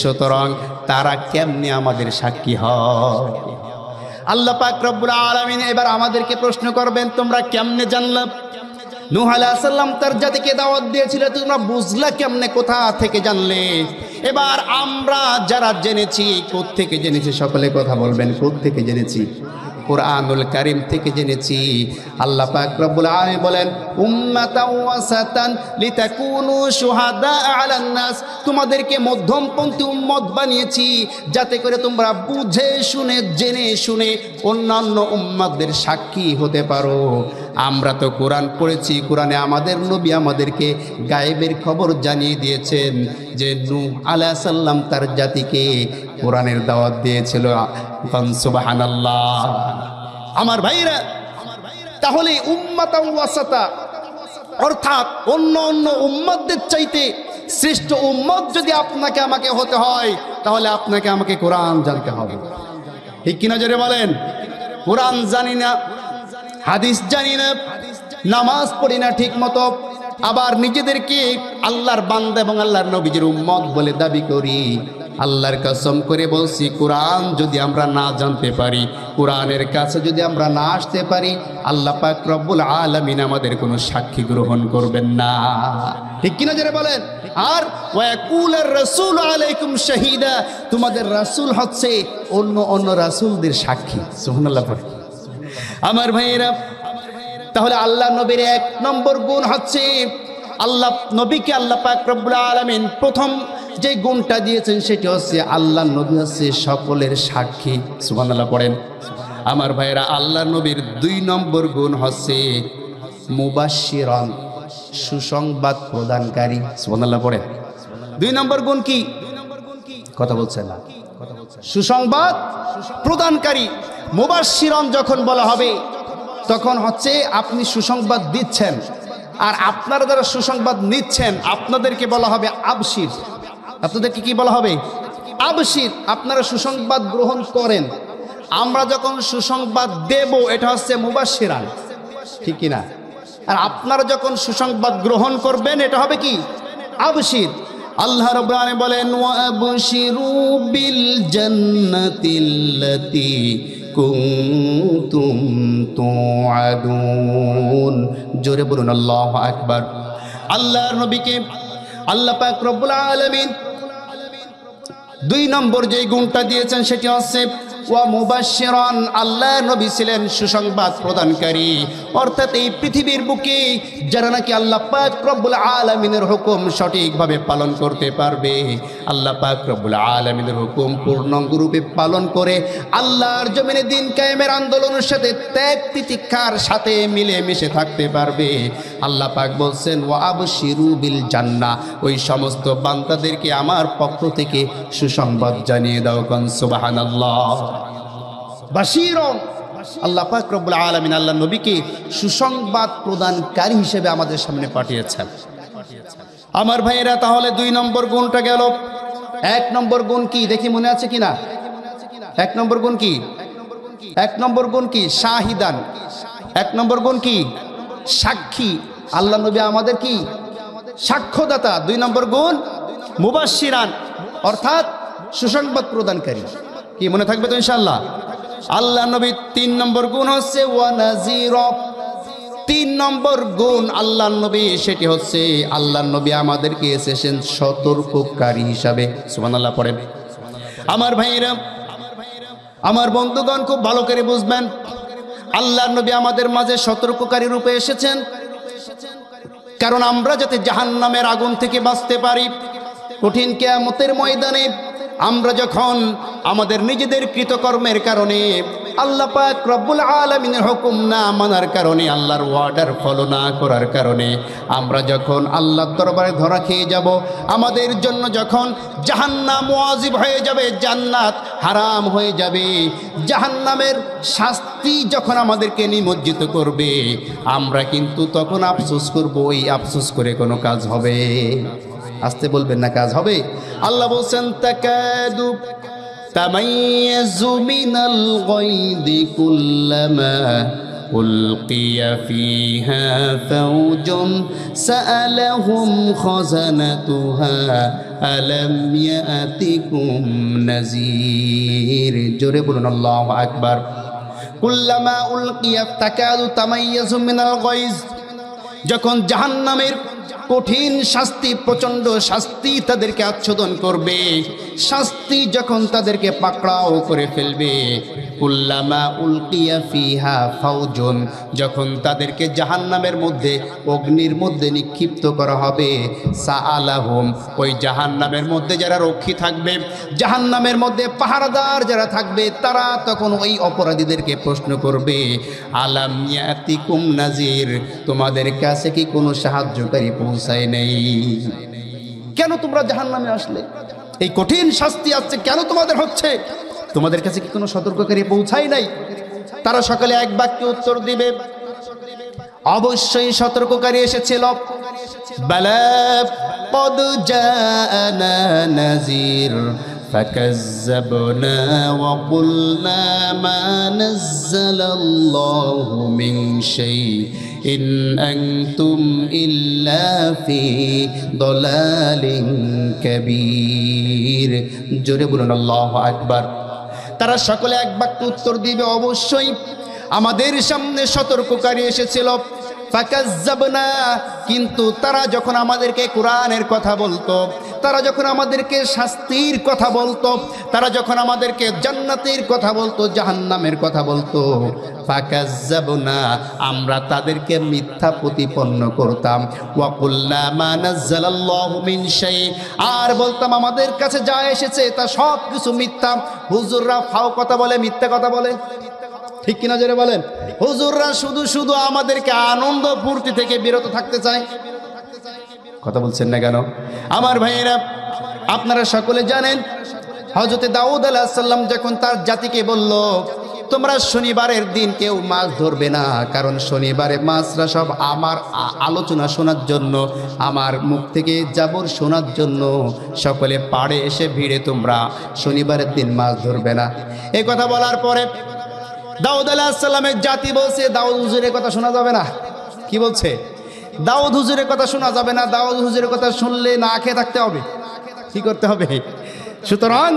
সুতরাং তারা কেমনে আমাদের সাক্ষী হয়? আল্লাহ পাক রব্বুল আলামিন এবার আমাদেরকে প্রশ্ন করবেন তোমরা কেমনে জানলা? নূহ আলাইহিস সালাম তার জাতিকে দাওয়াত দিয়েছিল, তোমরা বুঝলা কেমনে? কোথা থেকে জানলে? এবার আমরা যারা জেনেছি, কোত্থেকে জেনেছি? সকলে কথা বলবেন, কোত্থেকে জেনেছি? কুরআনুল কারীম থেকে জেনেছি। আল্লাহ পাক রব্বুল আলামিন বলেন উম্মাতাও ওয়াসাতান লিতাকুনু শুহাদা আলান নাস, তোমাদেরকে মধ্যমপন্থী উম্মত বানিয়েছি যাতে করে তোমরা বুঝে শুনে জেনে শুনে অন্যান্য উম্মতদের সাক্ষী হতে পারো। আমরা তো কোরআন পড়েছি, কোরআনে আমাদের নবী আমাদেরকে গায়েবের খবর জানিয়ে দিয়েছেন যে নূহ আলাইহিস সালাম তার জাতিকে কোরআনের দাওয়াত দিয়েছিল। সুবহানাল্লাহ। আমার ভাইরা, তাহলে উম্মাতাও ওয়াসাতা অর্থাৎ অন্য অন্য উম্মতদের চাইতে শ্রেষ্ঠ উম্মত যদি আপনাকে আমাকে হতে হয়, তাহলে আপনাকে আমাকে কোরআন জানতে হবে, ঠিক কিনা? জোরে বলেন। কোরআন জানি না, হাদিস জানি না, নামাজ পড়ি না ঠিক মতো, আবার নিজেদেরকে আল্লাহর বান্দা এবং আল্লাহর নবীজির উম্মত বলে দাবি করি। আল্লাহর কসম করে বলছি, কোরআন যদি আমরা না জানতে পারি, কোরআনের কাছে যদি আমরা না আসতে পারি, আল্লাহ পাক রব্বুল আলামিন আমাদের কোনো সাক্ষী গ্রহণ করবেন না, ঠিক কিনা? যারা বলেন। আর ওয়াকুলার রাসূল আলাইকুম শাহিদা, তোমাদের রাসূল হচ্ছে অন্য অন্য রাসূলদের সাক্ষী। সুবহানাল্লাহ। আমার ভাইয়েরা, তাহলে আল্লাহ নবীর 1 নম্বর গুণ হচ্ছে, আল্লাহ নবীকে আল্লাহ পাক রব্বুল আলামিন প্রথম যে গুণটা দিয়েছেন সেটি হচ্ছে আল্লাহ নবী হচ্ছে সকলের সাক্ষী। সুবহানাল্লাহ পড়েন। আমার ভাইয়েরা, আল্লাহ নবীর 2 নম্বর গুণ হচ্ছে মুবাশশিরান, সুসংবাদ প্রদানকারী। সুবহানাল্লাহ পড়েন। 2 নম্বর গুণ কি? কথা বলছেন না? সুসংবাদ প্রদানকারী। মুবাশশিরান যখন বলা হবে তখন হচ্ছে আপনি সুসংবাদ দিচ্ছেন, আর আপনারা যারা সুসংবাদ নিচ্ছেন আপনাদেরকে বলা হবে আবশির। আপনাদেরকে কি বলা হবে? আবশির। আপনারা সুসংবাদ গ্রহণ করেন। আমরা যখন সুসংবাদ দেব এটা হচ্ছে মুবাশশিরান, ঠিক কিনা? আর আপনারা যখন সুসংবাদ গ্রহণ করবেন এটা হবে কি? আবশির। আল্লাহ রাব্বুল আলামিন বলেন ওয়াবশিরু বিল জান্নাতিল্লাতী কুনতুম তুআদুন। জোরে বলুন আল্লাহু আকবার। আল্লাহর নবীকে আল্লাহ পাক রব্বুল আলামিন 2 নম্বর যে গুণটা দিয়েছেন সেটি হচ্ছে ওয়া মুবাশশিরান, আল্লাহ নবী ছিলেন সুসংবাদ প্রদানকারী। অর্থাৎ এই পৃথিবীর বুকে যারা নাকি আল্লাহ পাক রব্বুল আলামিনের হুকুম সঠিকভাবে পালন করতে পারবে, আল্লাহ পাক রব্বুল আলামিনের হুকুম পূর্ণাঙ্গরূপে পালন করে আল্লাহর জমিনে দিন কায়েমের আন্দোলনের সাথে ত্যাগ তিতিক্ষার সাথে মিলে মিশে থাকতে পারবে, আল্লাহ পাক বলছেন ওয়া আবশিরু বিল জান্নাহ, ওই সমস্ত বান্দাদেরকে আমার পক্ষ থেকে সুসংবাদ জানিয়ে দাও। কোন সুবহানাল্লাহ। বাশীরন, আল্লাহ পাক রব্বুল আলামিন আল্লাহ নবীকে সুসংবাদ প্রদানকারী হিসেবে আমাদের সামনে পাঠিয়েছেন। আমার ভাইয়েরা, তাহলে 2 নম্বর গুণটা গেল। 1 নম্বর গুণ কি দেখি মনে আছে কিনা? 1 নম্বর গুণ কি? 1 নম্বর গুণ কি? শাহিদান। 1 নম্বর গুণ কি? সাক্ষী। আল্লাহ নবী আমাদের কি? সাক্ষ্যদাতা। 2 নম্বর গুণ মুবাশশিরান, অর্থাৎ সুসংবাদ প্রদানকারী। কি মনে থাকবে তো ইনশাআল্লাহ? আল্লাহ নবী 3 নম্বর গুণ হচ্ছে ওয়া নাযীরা। 3 নম্বর গুণ আল্লাহ নবী, সেটি হচ্ছে আল্লাহ নবী আমাদেরকে এসেছেন সতর্ককারী হিসাবে। সুবহানাল্লাহ পড়েন। আমার ভাইয়েরা, আমার বন্ধুগণ, খুব ভালো করে বুঝবেন, আল্লাহ নবী আমাদের মাঝে সতর্ককারী রূপে এসেছেন, কারণ আমরা যাতে জাহান্নামের আগুন থেকে বাঁচতে পারি। কঠিন কিয়ামতের ময়দানে আমরা যখন আমাদের নিজেদের কৃতকর্মের কারণে, আল্লাহ পাক রব্বুল আলামিনের হুকুম না মানার কারণে, আল্লাহর ওয়ার্ডার ফলো না করার কারণে আমরা যখন আল্লাহর দরবারে ধরা খেয়ে যাব, আমাদের জন্য যখন জাহান্নাম ওয়াজিব হয়ে যাবে, জান্নাত হারাম হয়ে যাবে, জাহান্নামের শাস্তি যখন আমাদেরকে নিমজ্জিত করবে, আমরা কিন্তু তখন আফসোস করব। ওই আফসোস করে কোনো কাজ হবে? আসতে বলবেন না, কাজ হবে? আল্লাহ বলছেন তাকাদু তামাইয়াজু মিনাল গায়দি কুল্লামা উলকিয়া ফিহা ফাওজুন সাআলাহুম খাযানাতুহা আলাম ইয়াতিকুম নাযীর। জোরে বলুন আল্লাহু আকবার। কুল্লামা উলকিয়া তাকাদু তামাইয়াজু মিনাল গায়জ, যখন জাহান্নামের কঠিন শাস্তি, প্রচণ্ড শাস্তি তাদেরকে আচ্ছাদন করবে, শাস্তি যখন তাদেরকে পাকড়াও করে ফেলবে, কুল্লামা উলকিয়া ফিহা ফাওজুন, যখন তাদেরকে জাহান্নামের মধ্যে, অগ্নির মধ্যে নিক্ষিপ্ত করা হবে, সাআলাহুম, ওই জাহান্নামের মধ্যে যারা রক্ষী থাকবে, জাহান্নামের মধ্যে পাহারাদার যারা থাকবে, তারা তখন ওই অপরাধীদেরকে প্রশ্ন করবে, আলাম ইয়াতিকুম নাযীর, তোমাদের কাছে কি কোনো সাহায্যকারী পৌঁছায় নেই? কেন তোমরা জাহান্নামে আসলে? এই কঠিন শাস্তি আসছে, কেন তোমাদের হচ্ছে? তোমাদের কাছে কি কোনো সতর্ককারী পৌঁছায় নাই? তারা সকালে এক বাক্যে উত্তর দিবে, অবশ্যই সতর্ককারী এসেছিল। বালা কদ জাআনা নাযীর ফাকাজ্জাবনা ওয়া কুলনা মা নাযালাল্লাহু মিন শাইইন আনতুম ইল্লা ফি দালালিন কাবীর। জোরে বলুন আল্লাহু আকবার। তারা সকলে এক বাক্যে উত্তর দিবে, অবশ্যই আমাদের সামনে সতর্ককারী এসেছিল। ফাকাজ্জাবনা, কিন্তু তারা যখন আমাদেরকে কোরআনের কথা বলতো, তারা যখন আমাদেরকে শাস্তির কথা বলতো, তারা যখন আমাদেরকে জান্নাতের কথা বলতো, জাহান্নামের কথা বলতো, ফাকাজ্জাবনা, আমরা তাদেরকে মিথ্যা প্রতিপন্ন করতাম। ওয়া কুলনা মা নাযালাল্লাহু মিন শাই, আর বলতাম আমাদের কাছে যা এসেছে তা সব কিছু মিথ্যা। হুজুররা ফাও কথা বলে, মিথ্যা কথা বলে, ঠিক কিনা জোরে বলেন? হুজুররা শুধু শুধু আমাদেরকে আনন্দ ফুর্তি থেকে বিরত থাকতে চায়। কথা বলছেন না কেন? আমার ভাইয়েরা, আপনারা সকলে জানেন, হযরত দাউদ আলাইহিস সালাম যখন তার জাতিকে বলল, তোমরা শনিবারের দিন কেউ মাছ ধরবে না, কারণ শনিবারে মাছরা সব আমার আলোচনা শোনার জন্য, আমার মুখ থেকে জাবর শোনার জন্য সকলে পাড়ে এসে ভিড়ে তোমরা শনিবারের দিন মাছ ধরবে না। এই কথা বলার পরে দাউদ আলাইহিস সালামের জাতি বলছে, দাউদ হুজুরের কথা শোনা যাবে না। কি বলছে? দাউদ হুজুরের কথা শোনা যাবে না। দাউদ হুজুরের কথা শুনলে না খেয়ে থাকতে হবে। কি করতে হবে? সুতরাং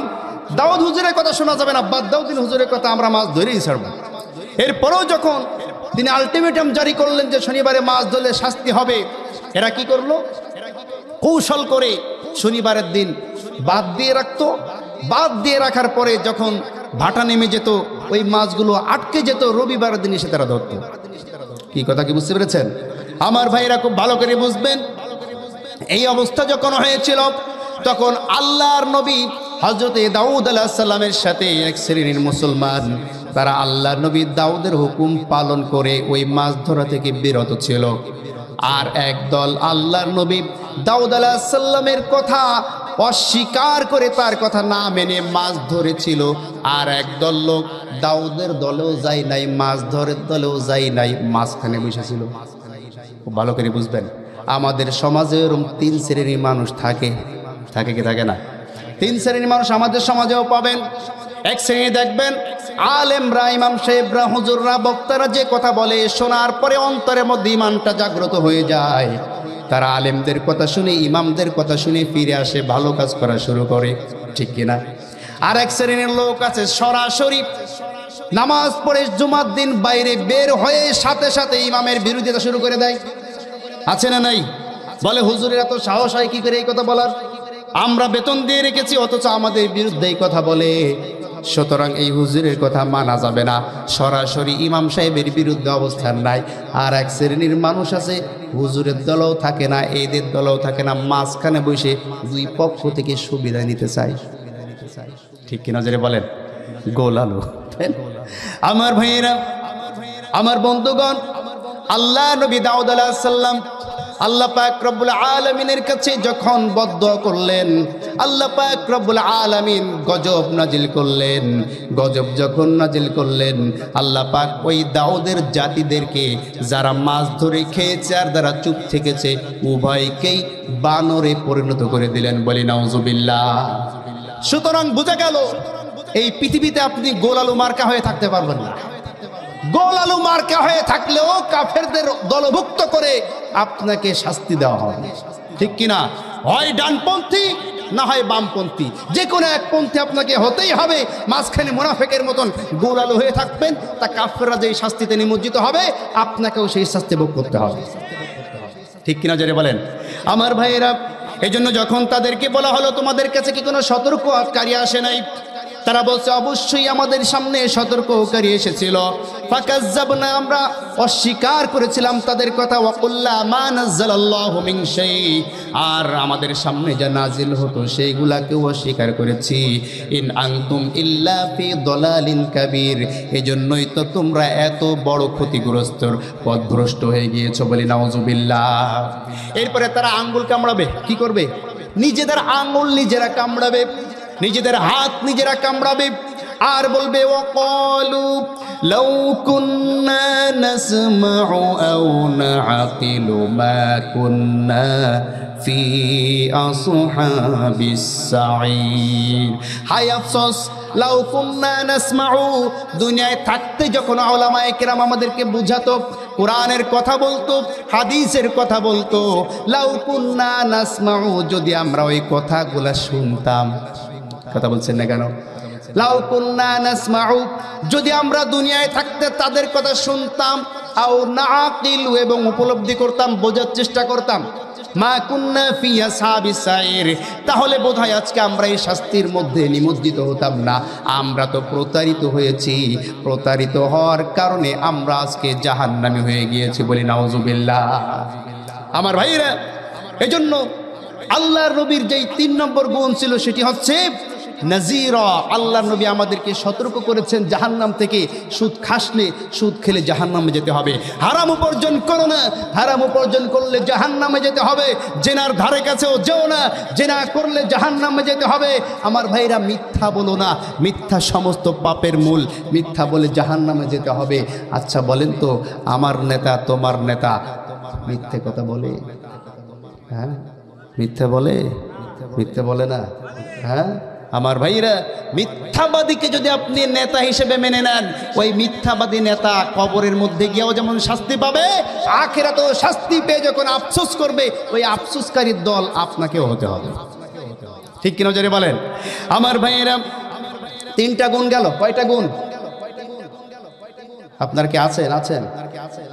দাউদ হুজুরের কথা শোনা যাবে না, বাদ দাও, তিনি হুজুরের কথা, আমরা মাছ ধরেই ছাড়ব। এরপরেও যখন তিনি আলটিমেটাম জারি করলেন যে শনিবারে মাছ ধরলে শাস্তি হবে, এরা কি করলো? কৌশল করে শনিবারের দিন বাদ দিয়ে রাখতো। বাদ দিয়ে রাখার পরে যখন ভাটা নেমে যেত, ওই মাছগুলো আটকে যেত, রবিবার দিন এসে তারা ধরত। কি কথা কি বুঝতে পেরেছেন? আমার ভাইরা খুব ভালো করে বুঝবেন, এই অবস্থা যখন হয়েছিল তখন আল্লাহর নবী হযরতে দাউদ আলাইহিস সালামের সাথে এক শ্রেণীর মুসলমান, তারা আল্লাহর নবী দাউদের হুকুম পালন করে ওই মাছ ধরা থেকে বিরত ছিল। আর একদল আল্লাহর নবী দাউদ আলাইহিস সালামের কথা অস্বীকার করে, তার কথা না মেনে মাছ ধরেছিল। আর একদল লোক দাউদের দলেও যায় নাই, মাছ ধরের দলেও যায় নাই, মাঝখানে বসেছিল। খুব ভালো করে বুঝবেন, আমাদের সমাজে এরকম তিন শ্রেণীর মানুষ থাকে, থাকে কি থাকে না? তিন শ্রেণীর মানুষ আমাদের সমাজেও পাবেন। এক শ্রেণী দেখবেন আলেমরা, ইমাম সাহেবরা, হুজুররা, বক্তারা যে কথা বলে শোনার পরে অন্তরের মধ্যে ইমানটা জাগ্রত হয়ে যায়। তারা আলেমদের কথা শুনে, ইমামদের কথা শুনে ফিরে আসে, ভালো কাজ করা শুরু করে, ঠিক কিনা? আর এক শ্রেণীর লোক আছে সরাসরি নামাজ পড়ে জুমার দিন বাইরে বের হয়ে সাথে সাথে ইমামের বিরোধিতা শুরু করে দেয়। আছে না নাই? বলে হুজুরের এত সাহস হয় কি করে এই কথা বলার? আমরা বেতন দিয়ে রেখেছি অথচ আমাদের বিরুদ্ধে এই কথা বলে। সুতরাং এই হুজুরের কথা মানা যাবে না, সরাসরি ইমাম সাহেবের বিরুদ্ধে অবস্থান নাই। আর এক শ্রেণীর মানুষ আছে হুজুরের দলও থাকে না, এদের দলও থাকে না, মাঝখানে বসে দুই পক্ষ থেকে সুবিধা নিতে চাই, ঠিক কিনা জোরে বলেন? গোল আলু। আমার ভাইয়েরা, আমার বন্ধুগণ, আল্লাহ নবী দাউদ আলাইহিস সালাম আল্লাহ পাক রব্বুল আলামিনের কাছে যখন বদদুয়া করলেন, আল্লাহ পাক রব্বুল আলামিন গজব নাজিল করলেন। গজব যখন নাজিল করলেন, আল্লাহ পাক ওই দাউদের জাতিদেরকে যারা মাছ ধরে খেয়েছে আর যারা চুপ থেকেছে উভয়কেই বানরে পরিণত করে দিলেন। বলি নাউজুবিল্লাহ। সুতরাং বোঝা গেল এই পৃথিবীতে আপনি গোল আলু মার্কা হয়ে থাকতে পারবেন না। গোল আলু মার্কা হয়ে থাকলেও কাফেরদের দলভুক্ত করে আপনাকে শাস্তি দেওয়া হবে, ঠিক কিনা? হয় ডানপন্থী না হয় বামপন্থী, যে কোনো এক পন্থী আপনাকে হতেই হবে। মাঝখানে মুনাফিকের মতন গোল আলু হয়ে থাকবেন, তা কাফেররা যেই শাস্তিতে নিমজ্জিত হবে আপনাকেও সেই শাস্তি ভোগ করতে হবে, ঠিক কিনা জোরে বলেন? আমার ভাইয়েরা, এই জন্য যখন তাদেরকে বলা হলো তোমাদের কাছে কি কোনো সতর্ককারী আসে নাই, তারা বলছে অবশ্যই আমাদের সামনে সতর্ককারী এসেছিল। ফাকাজ্জাবনা, আমরা অস্বীকার করেছিলাম তাদের কথা। ওয়াকুল্লা মা নাযালাল্লাহু মিন শাই, আর আমাদের সামনে যা নাজিল হতো সেইগুলাকেও অস্বীকার করেছি। ইন আনতুম ইল্লা ফি দালালিন কাবীর, এজন্যই তো তোমরা এত বড় ক্ষতিগ্রস্ত পথভ্রষ্ট হয়ে গিয়েছো। বলি নাউজুবিল্লাহ। এরপরে তারা আঙ্গুল কামড়াবে, কি করবে? নিজেদের আঙ্গুল নিজেরা কামড়াবে, নিজেদের হাত নিজেরা কামড়াবে, আর বলবে ওয়াকালু লাউ কুন্না নাসমাউ আও নাআকিলু মা কুন্না ফি আসহাবিস সাঈর। হায় আফসোস, লাউ কুন্না নাসমাউ, দুনিয়ায় থাকতে যখন উলামায়ে কেরাম আমাদেরকে বুঝাতো, কোরআনের কথা বলতো, হাদিসের কথা বলতো, লাউ কুন্না নাসমাউ, যদি আমরা ওই কথাগুলা শুনতাম। কথা বলছেন না কেন? লাউ কুন্না নাসমাউ, যদি আমরা দুনিয়ায় থাকতে তাদের কথা শুনতাম, আও নাআকিলু, এবং উপলব্ধি করতাম, বোঝার চেষ্টা করতাম, মা কুন্না ফি আসহাবিস সাঈর, তাহলে বোধহয় আজকে আমরা এই শাস্তির মধ্যে নিমজ্জিত হতাম না। আমরা তো প্রতারিত হয়েছি, প্রতারিত হওয়ার কারণে আমরা আজকে জাহান্নামী হয়ে গিয়েছি। বলি নাউজুবিল্লাহ। আমার ভাইরা, এজন্য আল্লাহর নবীর যেই ৩ নম্বর গুণ ছিল সেটি হচ্ছে নাজিরা। আল্লাহর নবী আমাদেরকে সতর্ক করেছেন জাহান্নাম থেকে। সুদ খাসলে, সুদ খেলে জাহান্নামে যেতে হবে। হারাম উপার্জন করো না, হারাম উপার্জন করলে জাহান্নামে যেতে হবে। জেনার ধারে কাছেও যেও না, জেনা করলে জাহান্নামে যেতে হবে। আমার ভাইরা, মিথ্যা বলো না, মিথ্যা সমস্ত পাপের মূল। মিথ্যা বলে জাহান্নামে যেতে হবে। আচ্ছা বলেন তো, আমার নেতা তোমার নেতা মিথ্যে কথা বলে? হ্যাঁ, মিথ্যা বলে? মিথ্যা বলে না? হ্যাঁ আমার ভাইরা, মিথ্যাবাদীকে যদি আপনি নেতা হিসেবে মেনে নেন, ওই মিথ্যাবাদী নেতা কবরের মধ্যে গিয়েও যেমন শাস্তি পাবে, আখিরাতেও শাস্তি পেয়ে যখন আফসোস করবে, ওই আফসোসকারীর দল আপনাকেও হতে হবে, ঠিক কিনা জোরে বলেন? আমার ভাইয়েরা, 3টা গুণ গেল। কয়টা গুণ আপনার কি আছেন? আছেন?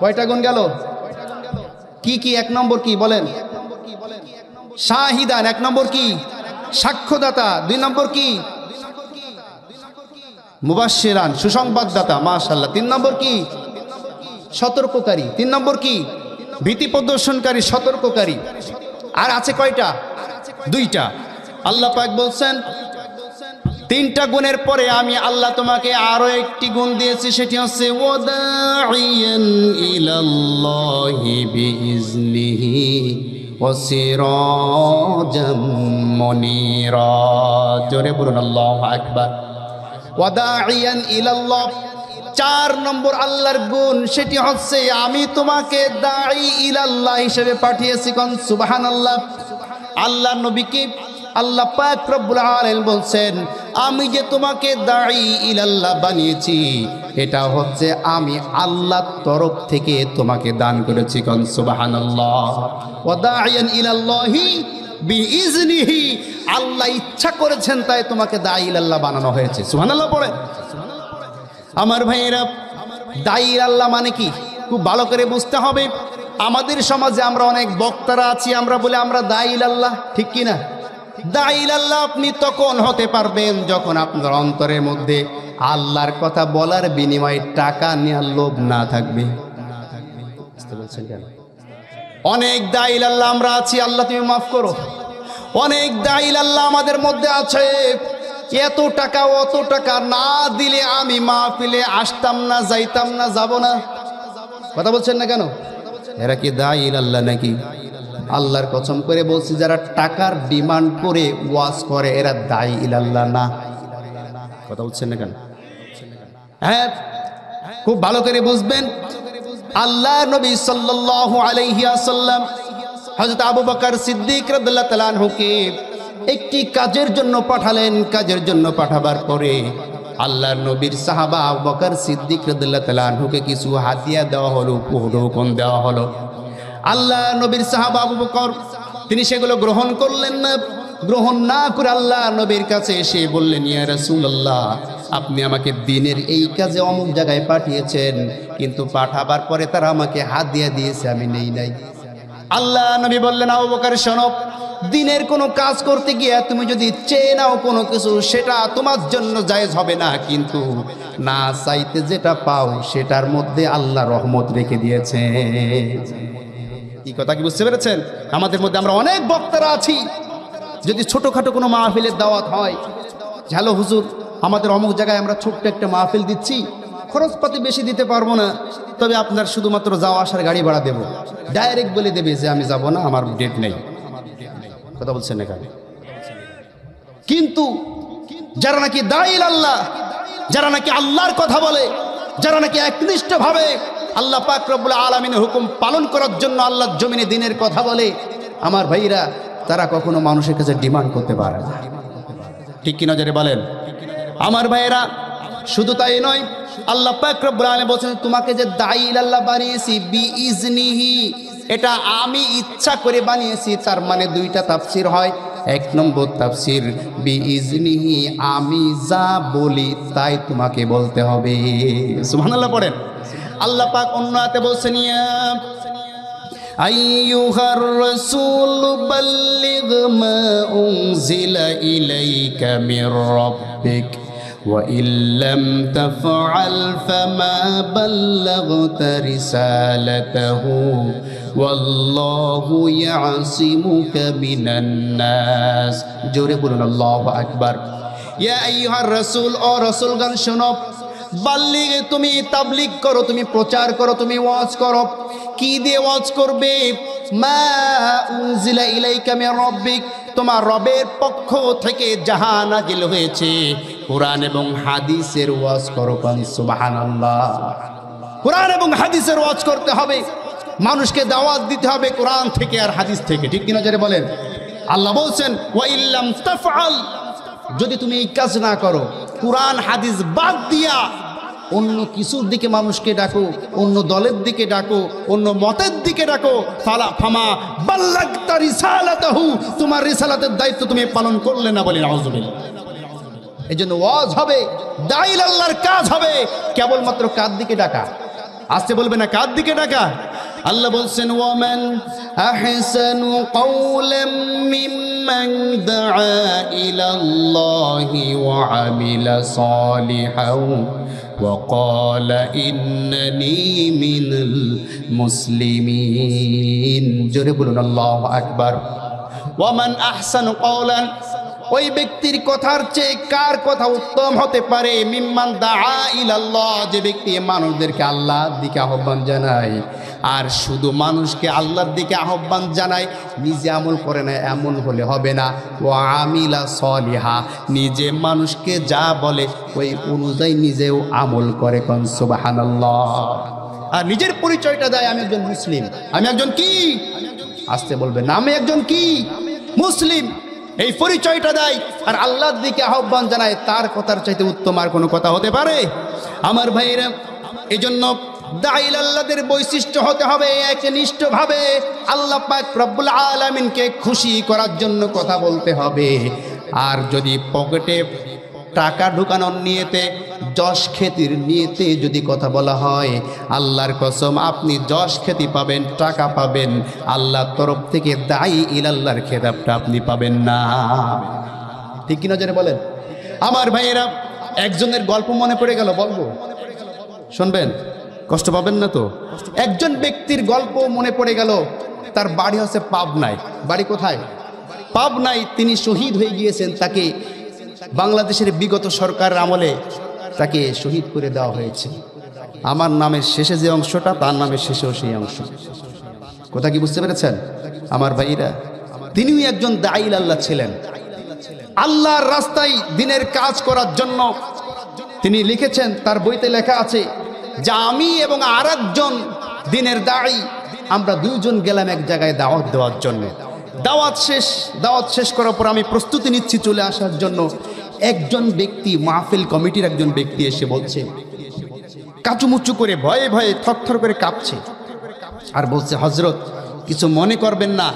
কয়টা গুণ গেল? কি কি? 1 নম্বর কি বলেন? শাহিদান। 1 নম্বর কি? সাক্ষ্যদাতা। 2 নম্বর কি? মুবাশশিরান, সুসংবাদদাতা, মাশাআল্লাহ। 3 নম্বর কি? সতর্ককারী। 3 নম্বর কি? ভীতি প্রদর্শনকারী, সতর্ককারী। আর আছে কয়টা? 2টা। আল্লাহ পাক বলছেন 3টা গুণের পরে আমি আল্লাহ তোমাকে আরো একটি গুণ দিয়েছি, সেটি হচ্ছে ওয়াদাইয়ান ইলাল্লাহি বিইজনিহি ওয়া সিরাজাম মুনীরা। জোরে বলুন আল্লাহু আকবার। ওয়াদাইয়ান ইলাল্লাহ, 4 নম্বর আল্লাহর গুণ, সেটি হচ্ছে আমি তোমাকে দাঈ ইলাল্লাহ হিসেবে পাঠিয়েছি। কোন সুবহানাল্লাহ। আল্লাহ নবীকে আল্লাহ পাক রব্বুল আলামিন বলছেন আমি যে তোমাকে দাঈ ইলাল্লাহ বানিয়েছি, এটা হচ্ছে আমি আল্লাহর তরফ থেকে তোমাকে দান করেছি। কোন সুবহানাল্লাহ। ওয়াদাইয়ান ইলাল্লাহি বিইজনিহি, আল্লাহ ইচ্ছা করেছেন তাই তোমাকে দাঈ ইলাল্লাহ বানানো হয়েছে। সুবহানাল্লাহ পড়ে। আমার ভাইয়েরা, দাঈ ইলাল্লাহ মানে কি খুব ভালো করে বুঝতে হবে। আমাদের সমাজে আমরা অনেক বক্তারা আছি, আমরা বলে আমরা দাঈ ইলাল্লাহ, ঠিক কি না? দাঈ ইলাল্লাহ আপনি তখন হতে পারবেন যখন আপনার অন্তরের মধ্যে আল্লাহর কথা বলার বিনিময়ে টাকা নেওয়ার লোভ না থাকবে। বুঝতে পারছেন কেন? অনেক দাঈ ইলাল্লাহ আমরা আছি, আল্লাহ তুমি মাফ করো। অনেক দাঈ ইলাল্লাহ আমাদের মধ্যে আছে, এত টাকা অত টাকা না দিলে আমি মাহফিলে আসতাম না, যাইতাম না, যাব না। কথা বলছেন না কেন? এরা কি দাঈ ইলাল্লাহ নাকি? আল্লাহর কসম করে বলছি, যারা টাকার ডিমান্ড করে ওয়াজ করে এরা দাঈ ইলাল্লাহ না। কথা বলছেন না কেন? হ্যাঁ, খুব ভালো করে বুঝবেন। আল্লাহ নবী সাল্লাল্লাহু আলাইহি ওয়াসাল্লাম হযরত আবু বকর সিদ্দিক রাদিয়াল্লাহু তাআলা আনহুকে একটি কাজের জন্য পাঠালেন। কাজের জন্য পাঠাবার পরে আল্লাহর নবীর সাহাবা আবু বকর সিদ্দিক রাদিয়াল্লাহু তাআলা আনহুকে কিছু হাদিয়া দেওয়া হলো, উপঢৌকন দেওয়া হলো। আল্লাহ নবীর সাহাবা আবু বকর তিনি সেগুলো গ্রহণ করলেন না। গ্রহণ না করে আল্লাহ নবীর কাছে এসে বললেন, ইয়া রাসূলুল্লাহ, আপনি আমাকে দিনের এই কাজে অমুক জায়গায় পাঠিয়েছেন, কিন্তু পাঠাবার পরে তারা আমাকে হাদিয়া দিয়েছে, আমি নেই নাই। আল্লাহ নবী বললেন, আবু বকর শোনো, দিনের কোনো কাজ করতে গিয়ে তুমি যদি চেয়ে নাও কোনো কিছু, সেটা তোমার জন্য জায়েজ হবে না, কিন্তু না চাইতে যেটা পাও সেটার মধ্যে আল্লাহ রহমত রেখে দিয়েছে। এই কথা কি বুঝতে পেরেছেন? আমাদের মধ্যে আমরা অনেক বক্তারা আছি, যদি ছোটখাটো কোনো মাহফিলের দাওয়াত হয়, হ্যালো হুজুর, আমাদের অমুক জায়গায় আমরা ছোট্ট একটা মাহফিল দিচ্ছি, খরচপাতি বেশি দিতে পারবো না, তবে আপনার শুধুমাত্র যাওয়া আসার গাড়ি ভাড়া দেবো। ডাইরেক্ট বলে দেবে যে আমি যাব না, আমার ডেট নেই। কথা বলছেন এখানে। কিন্তু যারা নাকি দাঈ ইলাল্লাহ, যারা নাকি আল্লাহর কথা বলে, যারা নাকি একনিষ্ঠভাবে আল্লাহ পাক রব্বুল আলামিনের হুকুম পালন করার জন্য আল্লাহর জমিনে দিনের কথা বলে, আমার ভাইরা, তারা কখনো মানুষের কাছে ডিমান্ড করতে পারে না। ঠিক কি নজরে বলেন আমার ভাইয়েরা? শুধু তাই নয়, আল্লাহ পাক রব্বুল আলামিন বলেন তোমাকে যে দাঈ ইলাল্লাহ বানিয়েছি বিইজনিহি, এটা আমি ইচ্ছা করে বানিয়েছি। তার মানে 2টা তাফসীর হয়। 1 নম্বর তাফসীর বিইজনিহি, আমি যা বলি তাই তোমাকে বলতে হবে। সুবহানাল্লাহ পড়েন। আল্লাহ পাক অন্য আয়াতে বলছেন, ইয়া আইয়ুহার রাসূল বাল্লিগ মা উনজিলা ইলাইকা মির রাব্বিক ওয়া ইল্লাম তাফআল ফামা বাল্লাগতা রিসালাতাহু ওয়াল্লাহু ইয়াসিমুকা মিনান নাস। জোরে বলুন আল্লাহু আকবার। ইয়া আইয়ুহার রাসূল, ও রাসূলগণ শোনো, বাল্লিগ, তুমি তাবলীগ করো, তুমি প্রচার করো, তুমি ওয়াজ করো। কি দিয়ে ওয়াজ করবে? মা উনজিলা ইলাইকা মির রাব্বিক, তোমার রবের পক্ষ থেকে যাহা নাযিল হয়েছে কোরআন এবং হাদিসের ওয়াজ করো। সুবহানাল্লাহ। কোরআন এবং হাদিসের ওয়াজ করতে হবে, মানুষকে দাওয়াত দিতে হবে কোরআন থেকে আর হাদিস থেকে। ঠিক কিনা যারা বলেন? আল্লাহ বলছেন, ওয়া ইল্লাম তাফআল, যদি তুমি এই কাজ না করো, কোরআন হাদিস বাদ দিয়া অন্য কিছুর দিকে মানুষকে ডাকো, অন্য দলের দিকে ডাকো, অন্য মতের দিকে ডাকো, ফামা বাল্লাগতা রিসালাতাহু, তোমার রিসালাতের দায়িত্ব তুমি পালন করলে না। বলি নাউযুবিল্লাহ। এই জন্য ওয়াজ হবে, দাঈ ইলাল্লাহর কাজ হবে কেবলমাত্র কার দিকে ডাকা? আসতে বলবে না কার দিকে ডাকা? আল্লাহ বলছেন ওয়ামান আহসানু কাওলাম মিম্মান দাআ ইলাল্লাহি ওয়া আমিলা সালিহান ওয়া ক্বালা ইন্নানি মিনাল মুসলিমিন। জোরে বলুন আল্লাহু আকবার। ওয়ামান আহসানু কাওলান, ওই ব্যক্তির কথার চেয়ে কার কথা উত্তম হতে পারে? মিম্মান দাআ ইলাল্লাহ, যে ব্যক্তি মানুষদেরকে আল্লাহর দিকে আহ্বান জানায়। আর শুধু মানুষকে আল্লাহর দিকে আহ্বান জানায়, নিজে আমল করে না, এমন হলে হবে না। ওয়া আমিলা সলিহা, নিজে মানুষকে যা বলে ওই অনুযায়ী নিজেও আমল করে। কোন সুবহানাল্লাহ। আর নিজের পরিচয়টা দেয়, আমি একজন মুসলিম। আমি একজন কি? আসতে বলবেন না, আমি একজন কি? মুসলিম। এই পরিচয়টা দেয় আর আল্লাহর দিকে আহ্বান জানায়। তার কথার চাইতে উত্তম আর কোনো কথা হতে পারে? আমার ভাইয়েরা, এই জন্য দাঈ আল্লাহদের বৈশিষ্ট্য হতে হবে একনিষ্ঠভাবে আল্লাহ পাক রব্বুল আলামিনকে খুশি করার জন্য কথা বলতে হবে। আর যদি পকেটে টাকা ঢুকানোর নিয়েতে, যশ খ্যাতির নিয়েতে যদি কথা বলা হয়, আল্লাহর কসম আপনি যশ খ্যাতি পাবেন, টাকা পাবেন, আল্লাহর তরফ থেকে দাঈ ইলাল্লাহর খেতাবটা আপনি পাবেন না। ঠিক কি নজরে বলেন? আমার ভাইয়েরা, একজনের গল্প মনে পড়ে গেল, বলবো? শুনবেন? কষ্ট পাবেন না তো? একজন ব্যক্তির গল্প মনে পড়ে গেল। তার বাড়ি হচ্ছে পাবনায়। বাড়ি কোথায়? পাবনায়। তিনি শহীদ হয়ে গিয়েছেন। তাকে বাংলাদেশের বিগত সরকারের আমলে তাকে শহীদ করে দেওয়া হয়েছে। আমার নামের শেষে যে অংশটা, তার নামের শেষেও সেই অংশ। কথা কি বুঝতে পেরেছেন আমার ভাইরা? তিনিও একজন দাঈ আল্লাহ ছিলেন। আল্লাহর রাস্তায় দিনের কাজ করার জন্য তিনি লিখেছেন, তার বইতে লেখা আছে যে আমি এবং আরেকজন দিনের দাঈ, আমরা দুইজন গেলাম এক জায়গায় দাওয়াত দেওয়ার জন্য। দাওয়াত শেষ করার পর আমি প্রস্তুতি নিচ্ছি চলে আসার জন্য। একজন ব্যক্তি, মাহফিল কমিটির একজন ব্যক্তি এসে বলছে, কাচুমুচু করে, ভয়ে ভয়ে থরথর করে কাঁপছে, আর বলছে, হযরত কিছু মনে করবেন না,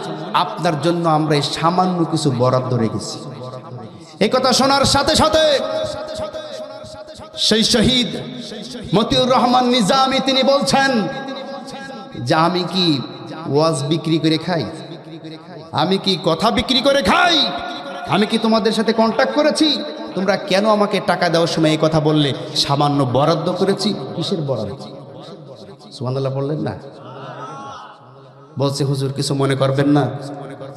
আপনার জন্য আমরা এই সামান্য কিছু বরাদ্দ রেখেছি। এই কথা শোনার সাথে সাথে সেই শহীদ মতিউর রহমান নিজামী তিনি বলছেন যে আমি কি ওয়াজ বিক্রি করে খাই? আমি কি কথা বিক্রি করে খাই? আমি কি তোমাদের সাথে কন্ট্যাক্ট করেছি? তোমরা কেন আমাকে টাকা দেওয়ার সময় এই কথা বললে? সামান্য বরাদ্দ করেছি। কিসের বরাদ্দ? সুবহানাল্লাহ বললেন না? বলছে, হুজুর কিছু মনে করবেন না,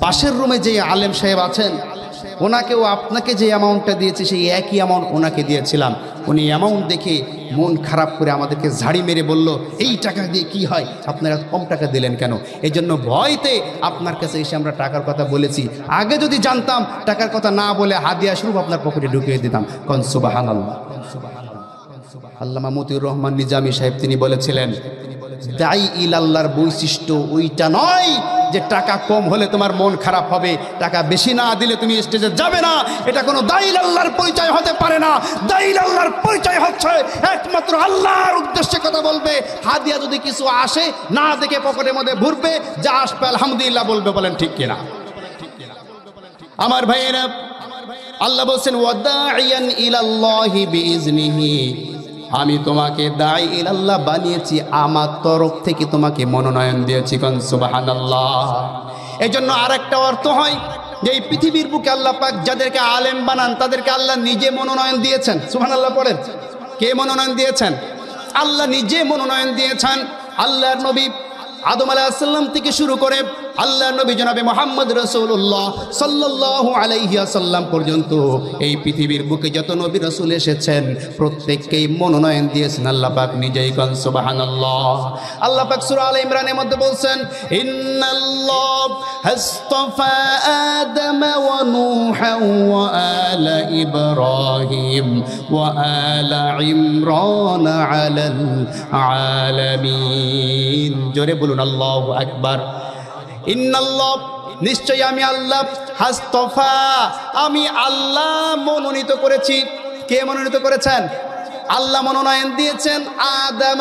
পাশের রুমে যে আলেম সাহেব আছেন, ওনাকেও আপনাকে যে অ্যামাউন্টটা দিয়েছে সেই একই অ্যামাউন্ট ওনাকে দিয়েছিলাম। উনি অ্যামাউন্ট দেখে মন খারাপ করে আমাদেরকে ঝাড়ি মেরে বলল, এই টাকা দিয়ে কি হয়, আপনারা কম টাকা দিলেন কেন? এই জন্য ভয়তে আপনার কাছে এসে আমরা টাকার কথা বলেছি। আগে যদি জানতাম, টাকার কথা না বলে হাদিয়া স্বরূপ আপনার পকেটে ঢুকিয়ে দিতাম। কোন সুবহানাল্লাহ। আল্লামা মতিউর রহমান নিজামী সাহেব তিনি বলেছিলেন, দাঈ ইলাল্লাহর বৈশিষ্ট্য ওইটা নয় যে টাকা কম হলে তোমার মন খারাপ হবে, টাকা বেশি না দিলে তুমি স্টেজে যাবে না। এটা কোনো দাঈ ইলাল্লাহর পরিচয় হতে পারে না। দাঈ ইলাল্লাহর পরিচয় হচ্ছে একমাত্র আল্লাহর উদ্দেশ্যে কথা বলবে। হাদিয়া যদি কিছু আসে না দেখে পকেটের মধ্যে ভরবে, যা আসবে আলহামদুলিল্লাহ বলবে। বলেন ঠিক কিনা আমার ভাইয়েরা? আল্লাহ বলছেন, ওয়াদাইয়ান ইলাল্লাহি বিইজনিহি, আমি তোমাকে দাঈ ইলাল্লাহ বানিয়েছি, আমার তরফ থেকে তোমাকে মনোনয়ন দিয়েছি। কোন সুবহানাল্লাহ। এজন্য আরেকটা অর্থ হয় যে এই পৃথিবীর বুকে আল্লাহ পাক যাদেরকে আলেম বানান তাদেরকে আল্লাহ নিজে মনোনয়ন দিয়েছেন। সুবহানাল্লাহ পড়েন। কে মনোনয়ন দিয়েছেন? আল্লাহ নিজে মনোনয়ন দিয়েছেন। আল্লাহর নবী আদম আলাইহিস সালাম থেকে শুরু করে আল্লাহর নবী জনাবে মুহাম্মদ রাসূলুল্লাহ সাল্লাল্লাহু আলাইহি ওয়াসাল্লাম পর্যন্ত এই পৃথিবীর বুকে যত নবী রাসূল এসেছেন প্রত্যেককেই মনোনয়ন দিয়েছেন আল্লাহ পাক নিজেই। কোন সুবহানাল্লাহ। আল্লাহ পাক সূরা আলে ইমরানের মধ্যে বলছেন, ইন্নাল্লাহ হাসতাফা আদম ওয়া নূহা ওয়া আলা ইব্রাহিম ওয়া আলা ইমরান আলাল আলামিন। জোরে বলুন আল্লাহু আকবার। ইন্নাল্লাহ, নিশ্চয় আমি আল্লাহ, হাসতাফা, আমি আল্লাহ মনোনীত করেছি। কে মনোনীত করেছেন? আল্লাহ মনোনয়ন দিয়েছেন আদম,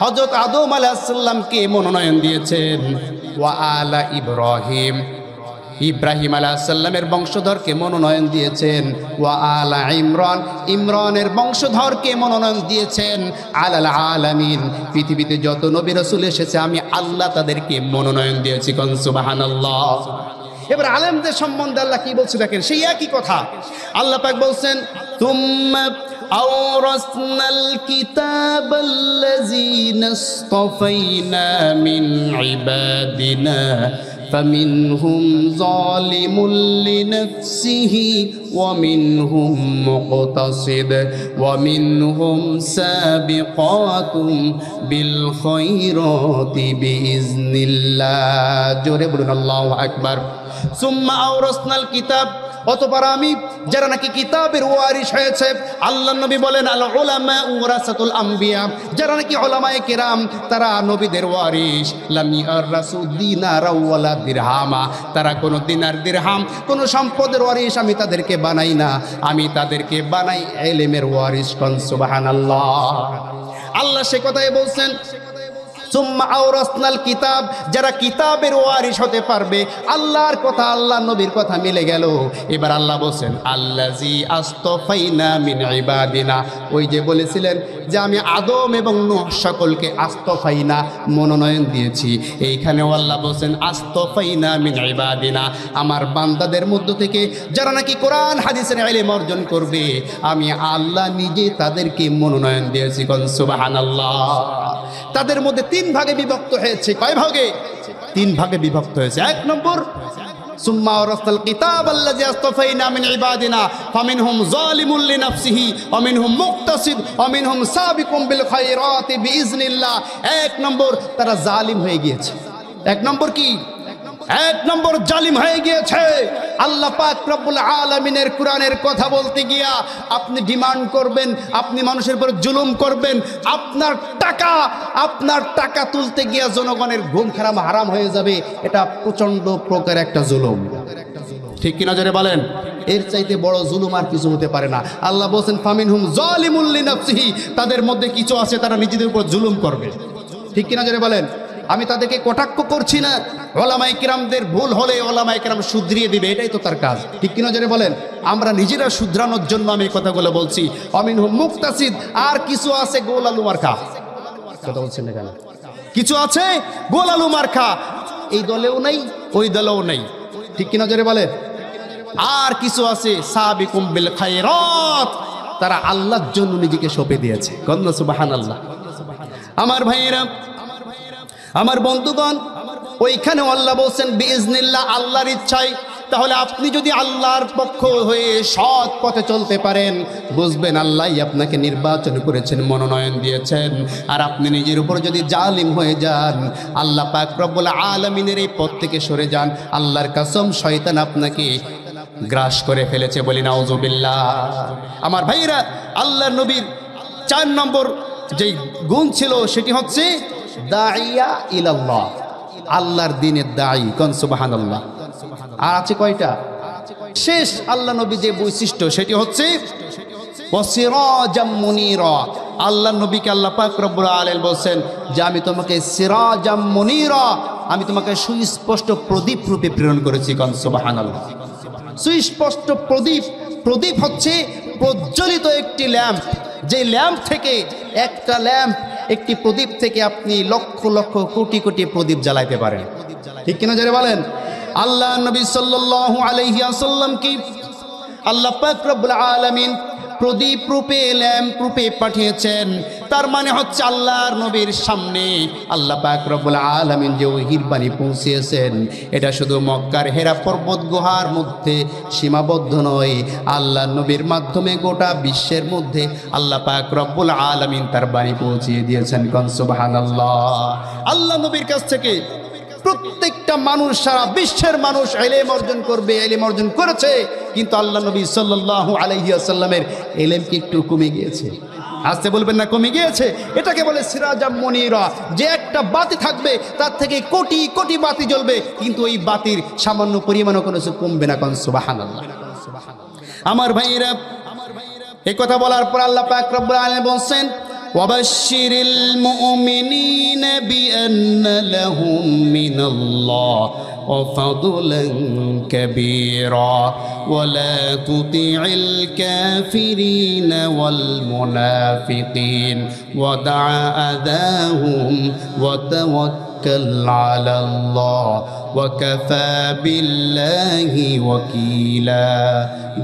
হযরত আদম আলাইহিস সালামকে মনোনয়ন দিয়েছেন। ওয়া আলা ইব্রাহিম, ইব্রাহিম আলাইহিস সালামের বংশধরকে মনোনয়ন দিয়েছেন, ওয়া আলা ইমরান, ইমরানের বংশধরকে মনোনয়ন দিয়েছেন, আলাল আলামিন, পৃথিবীতে যত নবী রাসূল এসেছে আমি আল্লাহ তাদেরকে মনোনয়ন দিয়েছি। কোন সুবহানাল্লাহ। এবার আলেমদের সম্বন্ধে আল্লাহ কি বলছে দেখেন, সেই একই কথা আল্লাহ পাক বলছেন, তুম্মা আওরাসনাল কিতাবাল্লাযীনা ইসতাফাইনা মিন ইবাদিনা فمنهم ظالم لنفسه ومنهم مقتصد ومنهم سابقات بالخيرات بإذن الله জোরে বলুন আল্লাহু আকবার। সুম্মা আওরাসনাল কিতাব, অতঃপর আমি যারা নাকি কিতাবের ওয়ারিস হয়েছে, আল্লাহ নবী বলেন আল উলামা ওয়ারাসাতুল আম্বিয়া, যারা নাকি উলামায়ে কেরাম তারা নবীদের ওয়ারিস, লাম ইয়ারাসু দিনারা ওয়ালা দিরহামা, তারা কোনো দিনার দিরহাম কোনো সম্পদের ওয়ারিস আমি তাদেরকে বানাই না, আমি তাদেরকে বানাই ইলমের ওয়ারিস। কোন সুবহানাল্লাহ। আল্লাহ সে কথাই বলছেন, সুম্মা আওরাসনাল কিতাব, যারা কিতাবের ওয়ারিস হতে পারবে, আল্লাহর কথা আল্লাহ নবীর কথা মিলে গেল। এবার আল্লাহ বলছেন আল্লাযী আস্তাফাইনা মিন ইবাদিনা, ওই যে বলেছিলেন যে আমি আদম এবং নূহ সকলকে আস্তাফাইনা মনোনয়ন দিয়েছি, এইখানেও আল্লাহ বলছেন আস্তাফাইনা মিন ইবাদিনা, আমার বান্দাদের মধ্য থেকে যারা নাকি কোরআন হাদিসের ইলম অর্জন করবে আমি আল্লাহ নিজে তাদেরকে মনোনয়ন দিয়েছি। কোন সুবহানাল্লাহ। তাদের মধ্যে তিন ভাগে বিভক্ত হয়েছে। কয় ভাগে? তিন ভাগে বিভক্ত হয়েছে। এক নম্বর, সুম্মা আওরাসনাল কিতাব আল্লাযী আস্তাফাইনা মিন ইবাদিনা ফামিনহুম যালিমুন লিনাফসিহি ওয়া মিনহুম মুকতাসিদ ওয়া মিনহুম সাবিকুম বিল খায়রাতি বিইজনিল্লাহ। এক নম্বর, তারা জালিম হয়ে গিয়েছে। এক নম্বর কি? এক নম্বর জালিম হয়ে গিয়েছে। আল্লাহ পাক রব্বুল আলামিনের কোরআনের কথা বলতে গিয়া আপনি ডিমান্ড করবেন, আপনি মানুষের উপর জুলুম করবেন, আপনার টাকা তুলতে গিয়া জনগণের ঘুম হারাম হারাম হয়ে যাবে, এটা প্রচন্ড প্রকার একটা জুলুম। ঠিক কি নজরে বলেন? এর চাইতে বড় জুলুম আর কিছু হতে পারে না। আল্লাহ বলেন ফামিনহুম যালিমুন লিনাফসিহি, তাদের মধ্যে কিছু আছে তারা নিজেদের উপর জুলুম করবে। ঠিক কি নজরে বলেন? আমি তাদেরকে কটাক্ষ করছি না, ওলামায়ে কিরামদের ভুল হলে ওলামায়ে কিরাম শুধরিয়ে দিবে, এটাই তো তার কাজ। ঠিক কি নজরে বলেন? আমরা নিজেরা শুধরানোর জন্য আমি এই কথাগুলো বলছি। আমিনহুম মুকতাসিদ, আর কিছু আছে গোল আলু মার্কা। কথা বলছেন না কেন? কিছু আছে গোল আলু মার্কা, এই দলেও নাই ওই দলেও নাই। ঠিক কি নজরে বলেন? আর কিছু আছে সাবিকুম বিল খায়রাত, তারা আল্লাহর জন্য নিজেকে সঁপে দিয়েছে। কন্না সুবহানাল্লাহ। আমার ভাইয়েরা, আমার বন্ধুগণ, ওইখানে আল্লাহ বলছেন বিইজনিল্লাহ, আল্লাহর ইচ্ছায়। তাহলে আপনি যদি আল্লাহর পক্ষ হয়ে সৎ পথে চলতে পারেন, বুঝবেন আল্লাহই আপনাকে নির্বাচন করেছেন, মনোনয়ন দিয়েছেন। আর আপনি নিজের উপর যদি জালিম হয়ে যান, আল্লাহ পাক রব্বুল আলামিনের এই পথ থেকে সরে যান, আল্লাহর কসম শয়তান আপনাকে গ্রাস করে ফেলেছে। বলি নাউজুবিল্লাহ। আমার ভাইরা, আল্লাহর নবীর 4 নম্বর যেই গুণ ছিল সেটি হচ্ছে দাইয়া ইলাল্লাহ, আল্লাহর দ্বীনের দায়ী। কোন সুবহানাল্লাহ। আর আছে কয়টা? শেষ আল্লাহ নবী যে বৈশিষ্ট্য সেটি হচ্ছে ওয়াসিরাজাম মুনীরা। আল্লাহ নবীকে আল্লাহ পাক রব্বুল আলামিন বলেন যে আমি তোমাকে সিরাজাম মুনীরা, আমি তোমাকে সুস্পষ্ট প্রদীপ রূপে প্রেরণ করেছি। কোন সুবহানাল্লাহ। সুস্পষ্ট প্রদীপ, প্রদীপ হচ্ছে প্রজ্বলিত একটি ল্যাম্প, যে ল্যাম্প থেকে একটা ল্যাম্প, একটি প্রদীপ থেকে আপনি লক্ষ লক্ষ কোটি কোটি প্রদীপ জ্বালাইতে পারেন। ঠিক কিনা যারা বলেন? আল্লাহ নবী সাল্লাল্লাহু আলাইহি ওয়াসাল্লাম কি আল্লাহ পাক রব্বুল আলামিন প্রদীপ রূপে, ল্যাম্প রূপে পাঠিয়েছেন। তার মানে হচ্ছে আল্লাহর নবীর সামনে আল্লাহ পাক রব্বুল আলামিন যে ওহীর বাণী পৌঁছিয়েছেন, এটা শুধু মক্কার হেরা পর্বত গুহার মধ্যে সীমাবদ্ধ নয়। আল্লাহ নবীর মাধ্যমে গোটা বিশ্বের মধ্যে আল্লাহ পাক রব্বুল আলামিন তার বাণী পৌঁছিয়ে দিয়েছেন। কোন সুবহানাল্লাহ। আল্লাহ নবীর কাছ থেকে প্রত্যেকটা মানুষ, সারা বিশ্বের মানুষ ইলম অর্জন করবে, ইলম অর্জন করেছে। কিন্তু আল্লাহ নবী সাল্লাল্লাহু আলাইহি ওয়াসাল্লামের ইলম কি একটু কমে গিয়েছে? আসতে বলবেন না কমে গিয়েছে? এটাকে বলে সিরাজাম মুনীরা, যে একটা বাতি থাকবে তার থেকে কোটি কোটি বাতি জ্বলবে, কিন্তু ওই বাতির সামান্য পরিমাণও কোনো কিছু কমবে না। কোন সুবহানাল্লাহ। আমার ভাইরা, এই কথা বলার পর আল্লাহ পাক রব্বুল আলামিন বলেন ওয়াবাশশিরিল মুমিনিনা বিআন্না লাহুম মিনাল্লাহ وفضلا كبيرا ولا تطع الكافرين والمنافقين ودع أذاهم وتوكل على الله وكفى بالله وكيلا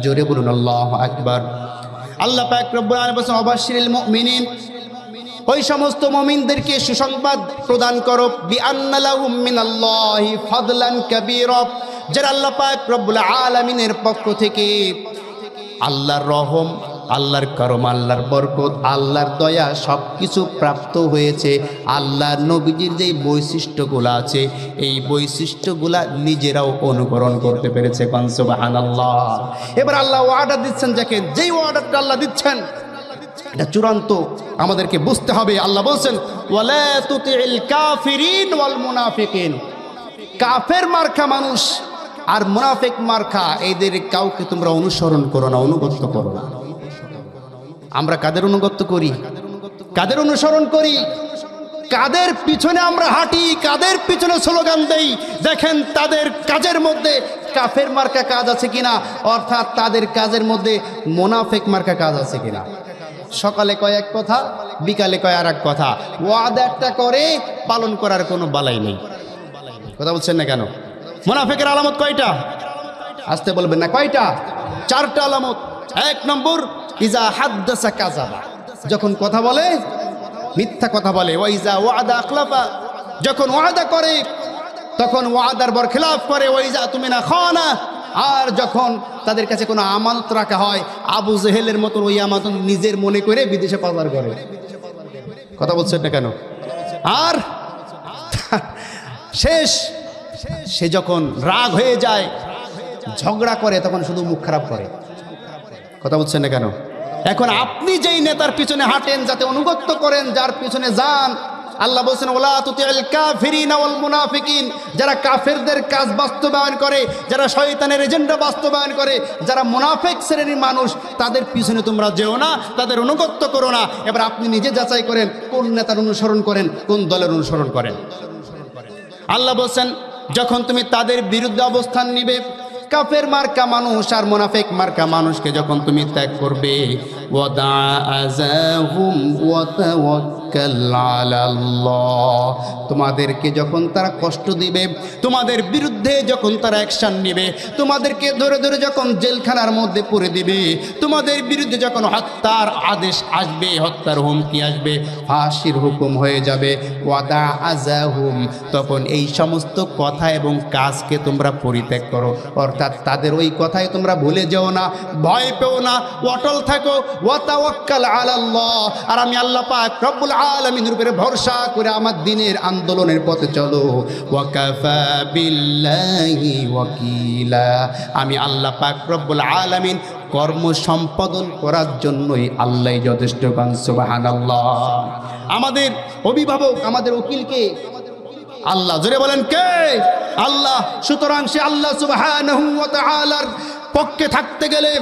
জোরে বলুন আল্লাহু আকবার। আল্লাহ পাক রব্বুল আলামিন বলেন অবাশশিরিল মুমিনিন, ওই সমস্ত মুমিনদেরকে সুসংবাদ প্রদান করো বিআন্না লাহুম মিনাল্লাহি ফাদলান কাবীরা, যারা আল্লাহ পাক রব্বুল আলামিনের পক্ষ থেকে আল্লাহর রহম, আল্লাহর করম, আল্লাহর বরকত, আল্লাহর দয়া সব কিছু প্রাপ্ত হয়েছে। আল্লাহর নবীজির যেই বৈশিষ্ট্যগুলো আছে এই বৈশিষ্ট্যগুলা নিজেরাও অনুকরণ করতে পেরেছে। সুবহানাল্লাহ। এবার আল্লাহ ওয়াদা দিচ্ছেন, যাকে যেই ওয়াদাটা আল্লাহ দিচ্ছেন এটা চূড়ান্ত, আমাদেরকে বুঝতে হবে। আল্লাহ বলছেন ওয়ালা তুতিল কাফিরিন ওয়াল মুনাফিকিন, কাফের মার্কা মানুষ আর মুনাফিক মার্কা এদের কাউকে তোমরা অনুসরণ করো না, অনুগত করো না। আমরা কাদের অনুগত করি, কাদের অনুসরণ করি, কাদের পিছনে আমরা হাঁটি, কাদের পিছনে স্লোগান দেই? দেখেন তাদের কাজের মধ্যে কাফের মার্কা কাজ আছে কিনা, অর্থাৎ তাদের কাজের মধ্যে মুনাফিক মার্কা কাজ আছে কিনা। সকালে কয় এক কথা, বিকালে কয় আর এক কথা, ওয়াদা একটা করে পালন করার কোনো বালাই নেই। কথা বলছেন না কেন? মুনাফিকের আলামত কয়টা? আসতে বলবেন না, কয়টা? 4টা আলামত। 1 নম্বর, ইজা হাদ্দাসা কাযাবা, যখন কথা বলে মিথ্যা কথা বলে। ওয়া ইজা ওয়াদা আখলাফা, যখন ওয়াদা করে তখন ওয়াদার বরখিলাফ করে। ওয়া ইজা তুমিনা খানা, আর যখন তাদের কাছে কোনো আমানত রাখা হয় আবু জেহেলের মতো ওই আমানত নিজের মনে করে বিদেশে পাচার করে। কথা বলছেন না কেন? আর শেষ, সে যখন রাগ হয়ে যায়, ঝগড়া করে, তখন শুধু মুখ খারাপ করে। কথা বলছেন না কেন? এখন আপনি যেই নেতার পিছনে হাঁটেন, যাতে অনুগত করেন, যার পিছনে যান, আল্লাহ বলছেন ওয়ালা তুতিল কাফিরিন ওয়াল মুনাফিকিন, যারা কাফেরদের কাজ বাস্তবায়ন করে, যারা শয়তানের এজেন্ডা বাস্তবায়ন করে, যারা মুনাফিক শ্রেণীর মানুষ, তাদের পিছনে তোমরা যেও না, তাদের অনুগত করো না। এবার আপনি নিজে যাচাই করেন কোন নেতার অনুসরণ করেন, কোন দলের অনুসরণ করেন। আল্লাহ বলছেন যখন তুমি তাদের বিরুদ্ধে অবস্থান নিবে, কাফের মার্কা মানুষ আর মুনাফিক মার্কা মানুষকে যখন তুমি ত্যাগ করবে, ওয়াদা আযাহুম ওয়া তাওয়াক্কাল আলাল্লাহ, তোমাদেরকে যখন তারা কষ্ট দিবে, তোমাদের বিরুদ্ধে যখন তারা অ্যাকশন নেবে, তোমাদেরকে ধরে ধরে যখন জেলখানার মধ্যে পুরে দিবে, তোমাদের বিরুদ্ধে যখন হত্যার আদেশ আসবে, হত্যার হুমকি আসবে, ফাঁসির হুকুম হয়ে যাবে, ওয়াদা আযাহুম, তখন এই সমস্ত কথা এবং কাজকে তোমরা পরিত্যাগ করো। অর্থাৎ তাদের ওই কথাই তোমরা ভুলে যেও না, ভয় পেও না, অটল থাকো। ওয়া তাওয়াক্কাল আলাল্লাহ, আর আমি আল্লাহ পাক রব্বুল আলামিনের উপরে ভরসা করে আমার দ্বীনের আন্দোলনের পথে চলো। ওয়া কাফা বিল্লাহি ওয়াকিলা, আমি আল্লাহ পাক রব্বুল আলামিন কর্ম সম্পাদন করার জন্যই আল্লাহই যথেষ্ট। সুবহানাল্লাহ। আমাদের অভিভাবক, আমাদের উকিলকে আল্লাহ। জোরে বলেন কে? আল্লাহ। সুতরাং সে আল্লাহ সুবহানাহু ওয়া তাআলার পক্ষে থাকতে গেলে,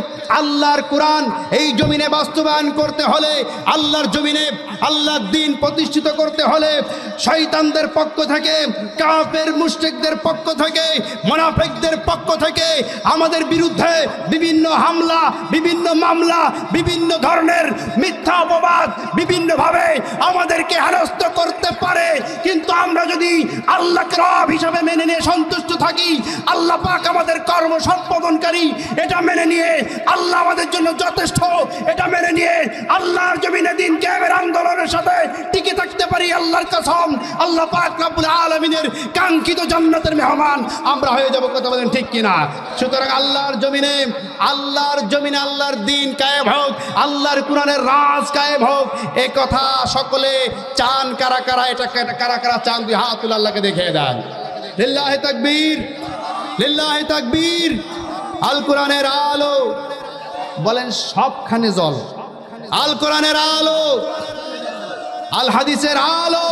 আল্লাহর কোরআন এই জমিনে বাস্তবায়ন করতে হলে, আল্লাহর জমিনে আল্লাহর দ্বীন প্রতিষ্ঠিত করতে হলে, শয়তানদের পক্ষ থেকে, কাফের মুশরিকদের পক্ষ থেকে, মুনাফিকদের পক্ষ থেকে আমাদের বিরুদ্ধে বিভিন্ন হামলা, বিভিন্ন মামলা, বিভিন্ন ধরনের মিথ্যা অপবাদ বিভিন্নভাবে আমাদেরকে হেনস্থ করতে পারে। কিন্তু আমরা যদি আল্লাহকে রব হিসাবে মেনে নিয়ে সন্তুষ্ট থাকি, আল্লাহ পাক আমাদের কর্ম সম্পাদনকারী, এটা মেনে নিয়ে আল্লাহ আমাদের জন্য যথেষ্ট, এটা মেনে নিয়ে আল্লাহর জমিনে দ্বীন কায়েমের আন্দোলনের সাথে টিকে থাকতে পারি, আল্লাহর কসম আল্লাহ পাক রব্বুল আলামিনের কাঙ্ক্ষিত জান্নাতের মেহমান আমরা হয়ে যাব। কথা বলেন ঠিক কিনা? সুতরাং আল্লাহর জমিনে আল্লাহর দ্বীন কায়েম হোক, আল্লাহর কোরআনের রাজ কায়েম হোক, এই কথা সকলে চান। কারা কারা এটা কারা কারা চান? দুই হাত তুলে আল্লাহকে দেখিয়ে দেন। লিল্লাহি তাকবীর, লিল্লাহি তাকবীর। আল কোরআনের আলো, বলেন সবখানে জল। আল কোরআনের আলো, আল হাদিসের আলো,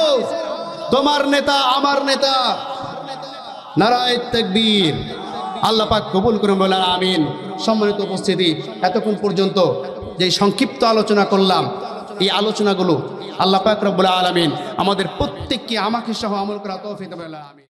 তোমার নেতা আমার নেতা। নারায়ে তাকবীর। আল্লাহ পাক কবুল করুন, বলেন আমিন। সম্মানিত উপস্থিতি, এতক্ষণ পর্যন্ত যে সংক্ষিপ্ত আলোচনা করলাম, এই আলোচনাগুলো আল্লাহ পাক রব্বুল আলামিন আমাদের প্রত্যেককে, আমাকে সহ আমল করা তৌফিক দান। আমিন।